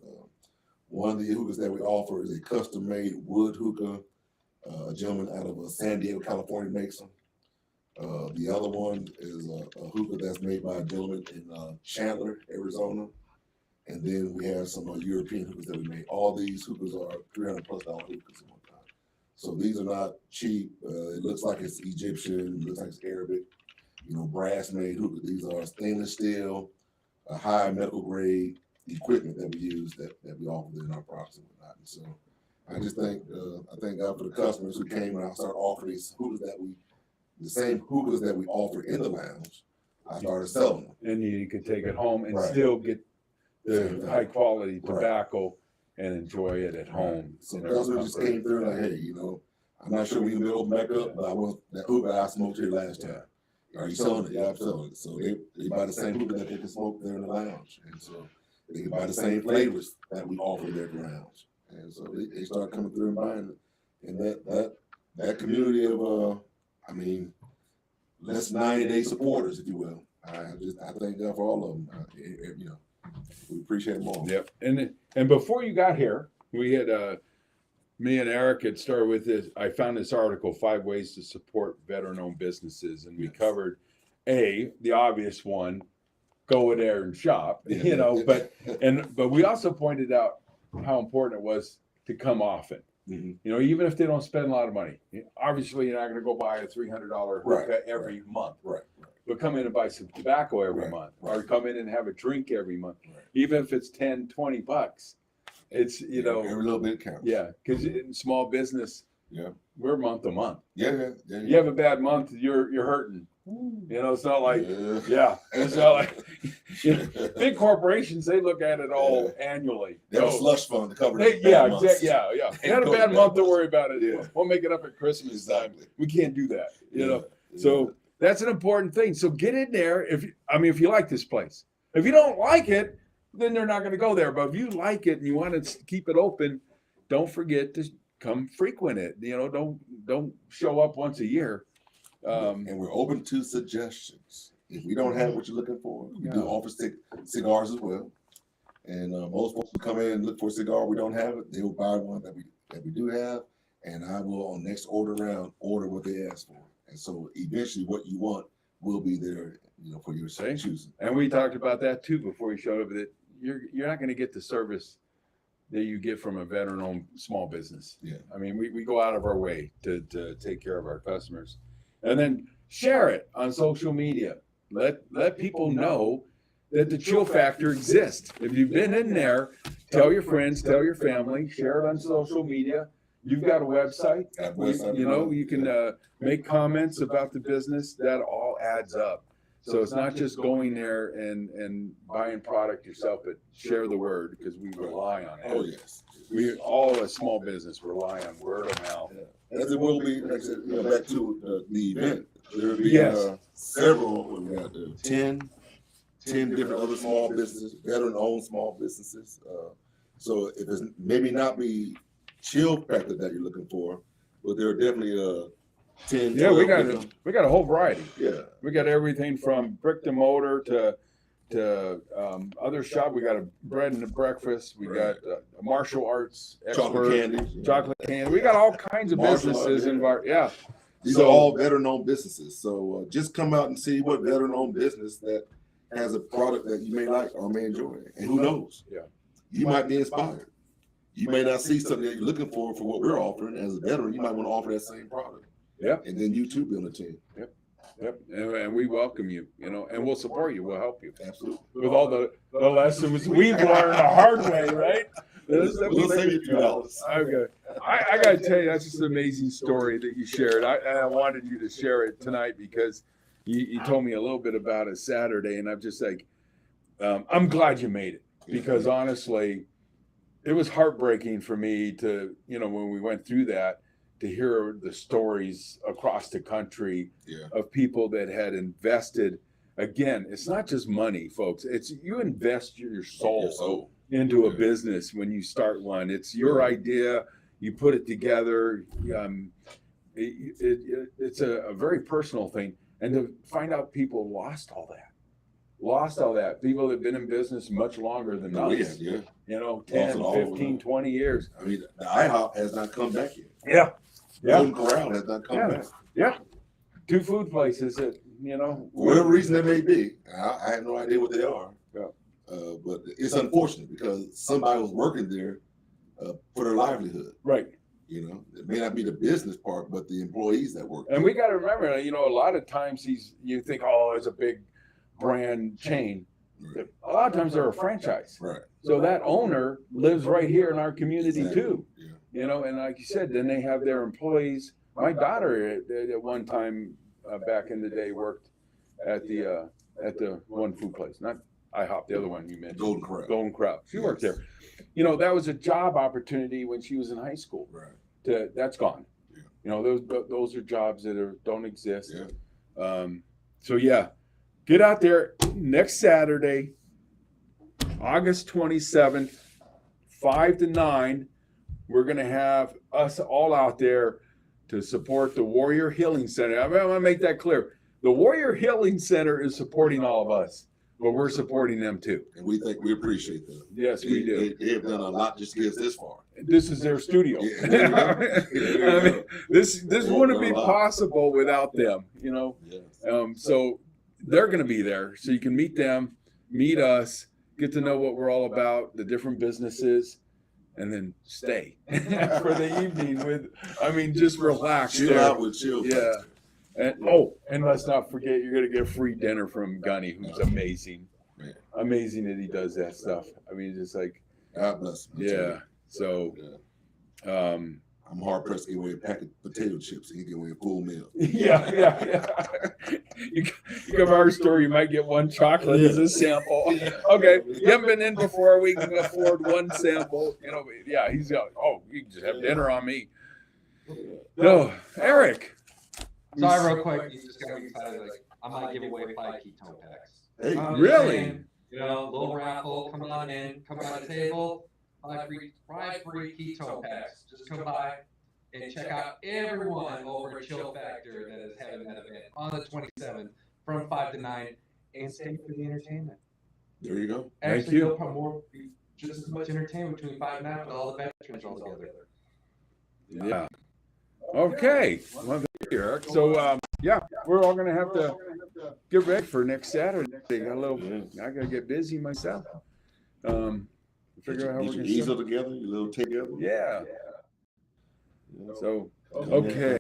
One of the hookahs that we offer is a custom made wood hookah. A gentleman out of San Diego, California makes them. The other one is a hookah that's made by a gentleman in Chandler, Arizona. And then we have some European hookahs that we make. All these hookahs are $300+ hookahs at one time. So these are not cheap. It looks like it's Egyptian, it looks like it's Arabic, you know, brass made hookahs. These are stainless steel, high medical grade equipment that we use that we offer in our products and whatnot. And so I just think, I thank God for the customers who came and I started offering these hookahs the same hookahs that we offer in the lounge. I started selling them. And you could take it home and Right. still get the Same thing. high quality Right. tobacco and enjoy it at home. So in their customers just comfort. came through like, hey, you know, I'm not sure we can open back up, but I want that hookah I smoked here last time. Are you selling it? Yeah, I'm selling it. So they buy the same hookah that they can smoke there in the lounge. And so they can buy the same flavors that we offer there at the lounge. And so they start coming through and buying it. And that community of I mean, less 90-day supporters, if you will. I thank God for all of them. You know, we appreciate them all. Yep. And before you got here, we had me and Eric had started with this. I found this article, 5 Ways to Support Veteran-Owned Businesses, and we Yes. covered the obvious one, go in there and shop. Yeah, You know, yeah. but we also pointed out how important it was to come often. Mhm. You know, even if they don't spend a lot of money. Obviously, you're not going to go buy a $300 hookah Right, every month. Right. But come in and buy some tobacco every Right, month, right. or come in and have a drink every month, Right. even if it's $10-20. It's Every little bit counts. yeah, because in small business, Yeah. we're month to month. Yeah. You have a bad month, you're hurting. You know, it's not like it's not like big corporations. They look at it all annually. They have a So, slush fund to cover they, the yeah, bad months. yeah. You They had a go bad bad month, don't months. worry about it. Yeah. We'll make it up at Christmas time. Exactly. We can't do that. You know. Yeah. So that's an important thing. So get in there. If you like this place, if you don't like it, then they're not going to go there. But if you like it and you want to keep it open, don't forget to come frequent it. You know, don't show up once a year. And we're open to suggestions. If we don't have what you're looking for, we do Yeah. offer cigars as well. And most folks will come in and look for a cigar. We don't have it. They will buy one that we do have, and I will on next order round order what they ask for. And so eventually, what you want will be there, you know, for your See? choosing. And we talked about that too before you showed up. That you're not going to get the service that you get from a veteran-owned small business. Yeah. I mean, we go out of our way to take care of our customers, and then share it on social media. Let people know that the chill factor exists. If you've been in there, tell your friends, tell your family, share it on social media. You've got a website. Got a website. You know, you can make comments about the business. That all adds up. So it's not just going there and buying product yourself, but share the word because we rely on Oh, it. yes. We all a small business rely on word of mouth. As it will be, like I said, back to the event. There will be Yes. several, we got 10 different other small businesses, veteran-owned small businesses. So if it's maybe not the chill factor that you're looking for, but there are definitely 10. Yeah, we 12 got different- we got a whole variety. Yeah. We got everything from brick and mortar to other shop. We got a bread and a breakfast. We got a martial arts Chocolate expert, candy. chocolate candy. We got all kinds of Martial businesses arts, yeah. These So- are all veteran-owned businesses. So just come out and see what veteran-owned business that has a product that you may like or may enjoy. And who knows? Yeah. You might be inspired. You may not see something that you're looking for what we're offering as a veteran. You might want to offer that same product. Yeah. And then you too build a team. Yep. And we welcome you, and we'll support you. We'll help you Absolutely. with all the lessons we've learned the hard way, right? We'll save you $2. Okay. I got to tell you, that's just an amazing story that you shared. I wanted you to share it tonight because you told me a little bit about it Saturday, and I'm just like, I'm glad you made it because honestly, it was heartbreaking for me to, when we went through that, to hear the stories across the country Yeah. of people that had invested. Again, it's not just money, folks. It's you invest your soul So into a business when you start one. It's your idea. You put it together. It's a very personal thing. And to find out people lost all that. People that have been in business much longer than us. yeah. 10, Lost it all. 15, 20 years. I mean, the IHOP has not come back yet. Yeah. Golden Corral has not come back. Yeah. Two food places that, For whatever reason that may be, I have no idea what they are. Yeah. But it's unfortunate because somebody was working there for their livelihood. right. It may not be the business part, but the employees that work. And we got to remember, a lot of times you think, oh, it's a big brand chain. Right. A lot of times they're a franchise. Right. So that owner lives right here in our community Exactly. too. Yeah. And like you said, then they have their employees. My daughter at one time back in the day worked at the one food place, not IHOP, the other one you mentioned. Golden Corral. Golden Corral. She worked Yes. there. That was a job opportunity when she was in high school. Right. That's gone. Yeah. Those are jobs that don't exist. Yeah. So yeah, get out there next Saturday, August 27th, 5 to 9. We're gonna have us all out there to support the Warrior Healing Center. I want to make that clear. The Warrior Healing Center is supporting all of us, but we're supporting them too. And we appreciate them. Yes, we do. They have done a lot just to get us this far. This is their studio. Yeah, there you go. I mean, this wouldn't be possible without them, Yes. So they're going to be there, so you can meet them, meet us, get to know what we're all about, the different businesses, and then stay for the evening just relax. Chill there. out with chill. Yeah. And let's not forget, you're going to get free dinner from Gunny, who's amazing. Man. Amazing that he does that stuff. Just like, God bless him. yeah. So, Yeah. I'm hard pressed to get away a pack of potato chips and he get away a full meal. yeah. You come to our store, you might get one chocolate as a sample. Okay, you haven't been in before, we can afford one sample. Yeah, he's got, you can just have dinner on me. No, Eric. Sorry, real quick. You just got me excited. I might give away 5 ketone packs. Hey, Really? Little raffle. Come on in. Come by the table. 5 free ketone packs. Just come by and check out everyone over at Chill Factor that is having that event on the 27th from 5 to 9, and stay for the entertainment. there you go. Thank Actually, you. there'll probably be just as much entertainment between 5 and 9 with all the veterans all together. Yeah. Okay. Well, thank you, Eric. So, we're all gonna have to get ready for next Saturday. I gotta get busy myself. Figure out how Get we're your gonna. easel together, your little tape together. Yeah. So, okay.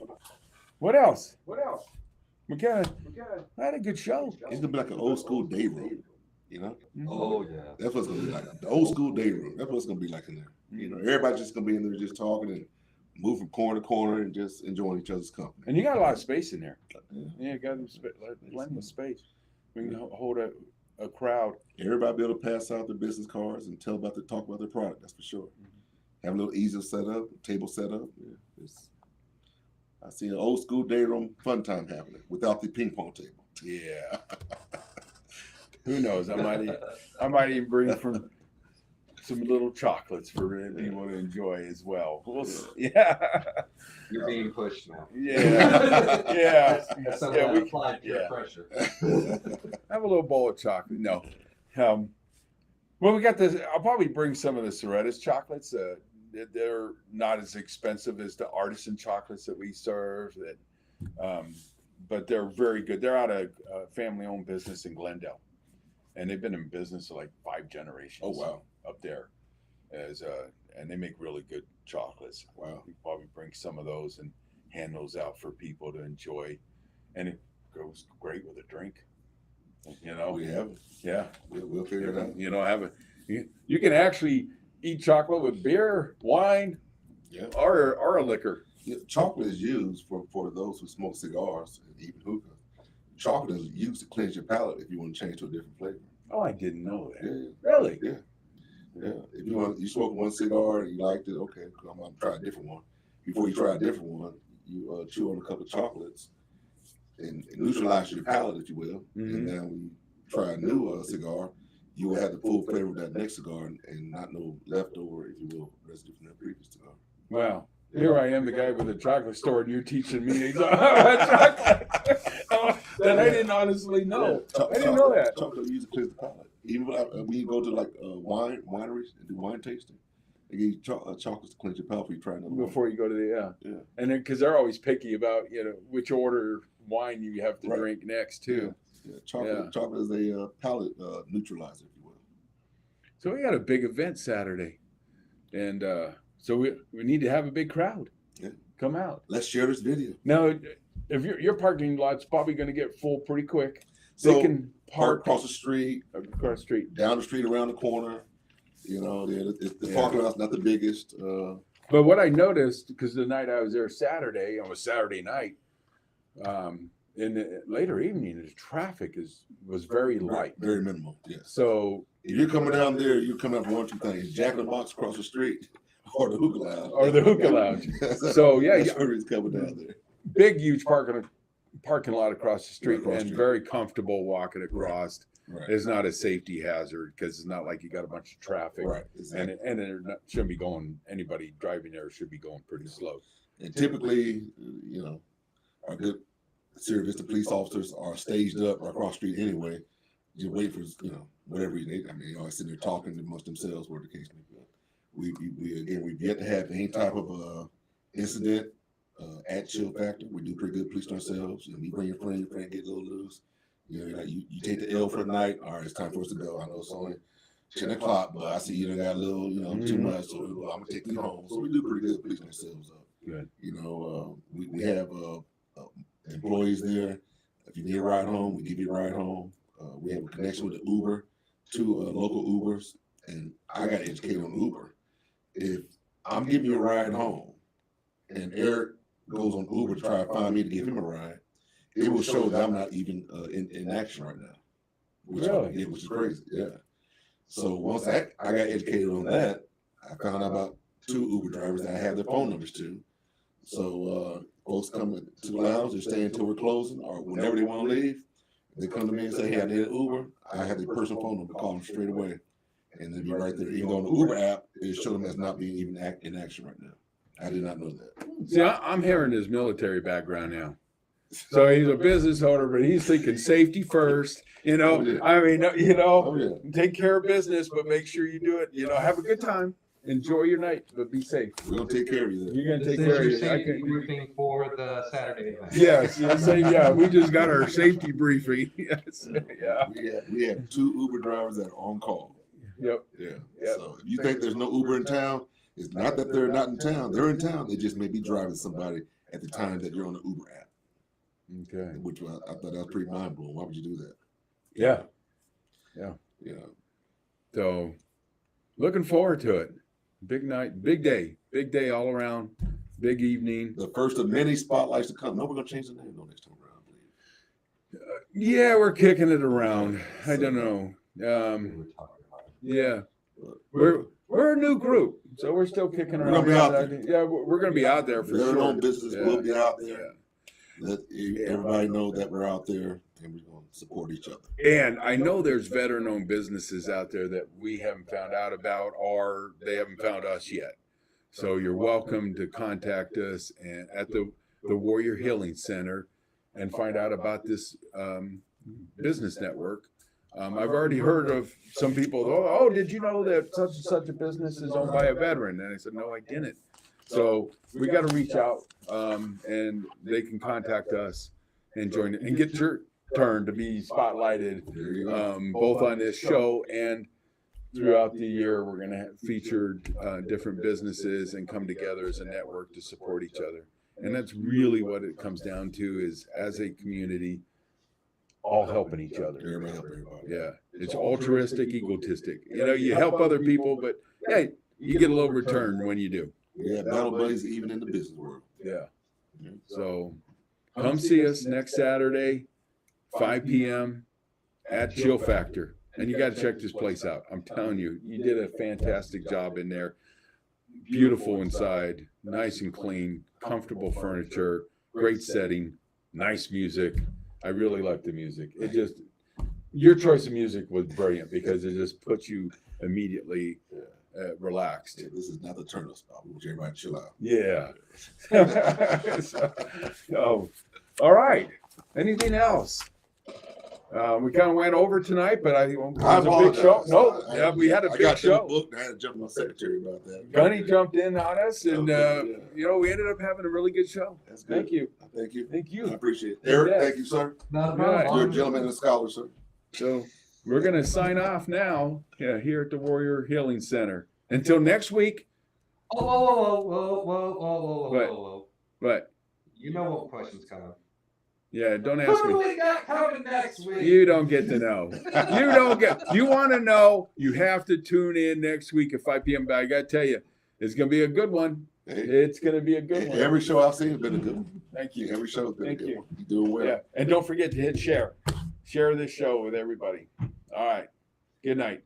What else? We had a good show. It's gonna be like an old school day room, Oh, yeah. That's what's gonna be like. The old school day room. That's what's gonna be like in there. Everybody's just gonna be in there just talking and move from corner to corner and just enjoying each other's company. And you got a lot of space in there. Yeah. Yeah, you got plenty of space. We can hold a crowd. Everybody be able to pass out their business cards and talk about their product. That's for sure. Have a little easier setup, table setup. Yeah, I see an old school day room fun time happening without the ping pong table. Yeah. Who knows? I might even bring from some little chocolates for people to enjoy as well. We'll see. Yeah. You're being pushed now. Yeah. Yeah. Some Yeah, of we- that applied peer yeah. pressure. Have a little bowl of chocolate. No. Well, we got this. I'll probably bring some of the Soretta's chocolates. They're not as expensive as the artisan chocolates that we serve. But they're very good. They're out of a family-owned business in Glendale, and they've been in business for like 5 generations. Oh wow. Up there, and they make really good chocolates. Wow. We probably bring some of those and hand those out for people to enjoy, and it goes great with a drink. You know, We have it. yeah. We'll figure it out. You know, you can actually eat chocolate with beer, wine, Yeah. or a liquor. Yeah, chocolate is used for those who smoke cigars and even hookah. Chocolate is used to cleanse your palate if you want to change to a different flavor. Oh, I didn't know that. Yeah. Really? Yeah. Yeah. If you smoke one cigar and you liked it, okay, I'm gonna try a different one. Before you try a different one, you chew on a couple of chocolates and neutralize your palate, if you will. Mhm. And then when you try a new cigar, you will have the full flavor of that next cigar and not no leftover, if you will, residue from that previous cigar. Wow. Here I am, the guy with the chocolate store, and you're teaching me chocolate that I didn't honestly know. I didn't know that. Chocolate used to cleanse the palate. Even when you go to like wineries and do wine tasting, they give you chocolates to cleanse your palate before you try another one. Before you go to the Yeah. and then because they're always picky about which order wine you have to Right. drink next too. Yeah, chocolate is a palate neutralizer, if you will. So we got a big event Saturday, and so we need to have a big crowd. Yeah. Come out. Let's share this video. Now, if your parking lot's probably going to get full pretty quick, So they can park park across the street, across the street. down the street, around the corner. You know, the Yeah. parking lot's not the biggest. But what I noticed, because the night I was there Saturday, on a Saturday night, in the later evening, the traffic was very light. Very minimal. Yes. So, If you're coming down there, you're coming up for one or two things: Jack in the Box across the street, or the hookah lounge. or the hookah lounge. So yeah, That's where it's coming down there. big, huge parking lot across the street, Across the and street. very comfortable walking across. Right. It's not a safety hazard because it's not like you got a bunch of traffic. Right. Exactly. And shouldn't be going. Anybody driving there should be going pretty slow. And typically, our good Sierra Vista police officers are staged up across the street anyway. Just wait for, whatever they, always sitting there talking amongst themselves, whatever the case may be. We've yet to have any type of incident at Chill Factor. We do pretty good policing ourselves. And you bring your friend get a little loose. You take the L for the night. All right, it's time for us to go. I know it's only 10 o'clock, but I see you done got a little, too much, so I'm gonna take you home. So we do pretty good policing ourselves up. Good. We have employees there. If you need a ride home, we give you a ride home. We have a connection with the Uber, 2 local Ubers, and I got educated on Uber. If I'm giving you a ride home, and Eric goes on Uber to try to find me to give him a ride, it will show that I'm not even in action right now. Which is crazy. Yeah. So once I got educated on that, I found out about 2 Uber drivers that I have their phone numbers to. So folks come to the lounge, they stay until we're closing, or whenever they want to leave, they come to me and say, "Hey, I need an Uber." I have their personal phone number, call them straight away, and they'll be right there. Even though on the Uber app, it shows them as not being even in action right now. I did not know that. See, I'm hearing his military background now. So he's a business owner, but he's thinking safety first. Oh, yeah. Oh yeah. Take care of business, but make sure you do it. Have a good time. Enjoy your night, but be safe. We're gonna take care of you there. You're gonna This take is care of your you. safety briefing for the Saturday event. Yes, yeah. We just got our safety briefing. Yes, yeah. We have 2 Uber drivers that are on call. Yep. Yeah. Yep. So if you think there's no Uber in town, it's not that they're not in town. They're in town. They just may be driving somebody at the time that you're on the Uber app. Okay. Which I thought that was pretty mind blowing. Why would you do that? Yeah. Yeah. So, looking forward to it. Big night, big day all around. big evening. The first of many spotlights to come. No, we're gonna change the name though next time around, I believe. Yeah, we're kicking it around. I don't know. Yeah, we're a new group, so we're still kicking We're around. gonna be out there. Yeah, we're gonna be out there for Veteran sure. owned business Yeah. will be out Yeah. there. Let everybody know that we're out there and we're gonna support each other. And I know there's veteran-owned businesses out there that we haven't found out about, or they haven't found us yet. So you're welcome to contact us and at the Warrior Healing Center and find out about this business network. I've already heard of some people. Oh, did you know that such and such a business is owned by a veteran? And I said, no, I didn't. So we got to reach out, and they can contact us and join it and get your turn to be spotlighted, There you go. both on this show and throughout the year. We're going to have featured different businesses and come together as a network to support each other. And that's really what it comes down to, is as a community, all helping each other. Everybody help everybody. Yeah, it's altruistic, egotistic. You know, you help other people, but hey, you get a little return when you do. Yeah, battle buddies even in the business world. Yeah. So come see us next Saturday, 5 p.m. at Chill Factor. And you got to check this place out. I'm telling you, you did a fantastic job in there. Beautiful inside, nice and clean, comfortable furniture, great setting, nice music. I really like the music. It just, your choice of music was brilliant because it just puts you immediately relaxed. Yeah, this is not the turn up spot. We want everybody to chill out. Yeah. So, all right. Anything else? We kind of went over tonight, but it was a big show. No, yeah, we had a I big got show. the book. I had to jump to my secretary about that. Gunny jumped in on us, and Okay, yeah. we ended up having a really good show. That's good. Thank you. Thank you. Thank I you. appreciate it. Eric, Yeah. thank you, sir. Not a Right. problem. You're a gentleman and a scholar, sir. So we're gonna sign off now. Yeah, here at the Warrior Healing Center. Until next week. Oh, whoa. What? But You know what question's coming. yeah, don't ask Who do me. we got coming next week? You don't get to know. You don't get. You want to know? You have to tune in next week at 5 p.m. But I gotta tell you, it's gonna be a good one. Hey, It's gonna be a good one. every show I've seen has been a good one. Thank you. Every show has been Thank a good you. one. You're doing well. Yeah, and don't forget to hit share. Share this show with everybody. All right. Good night.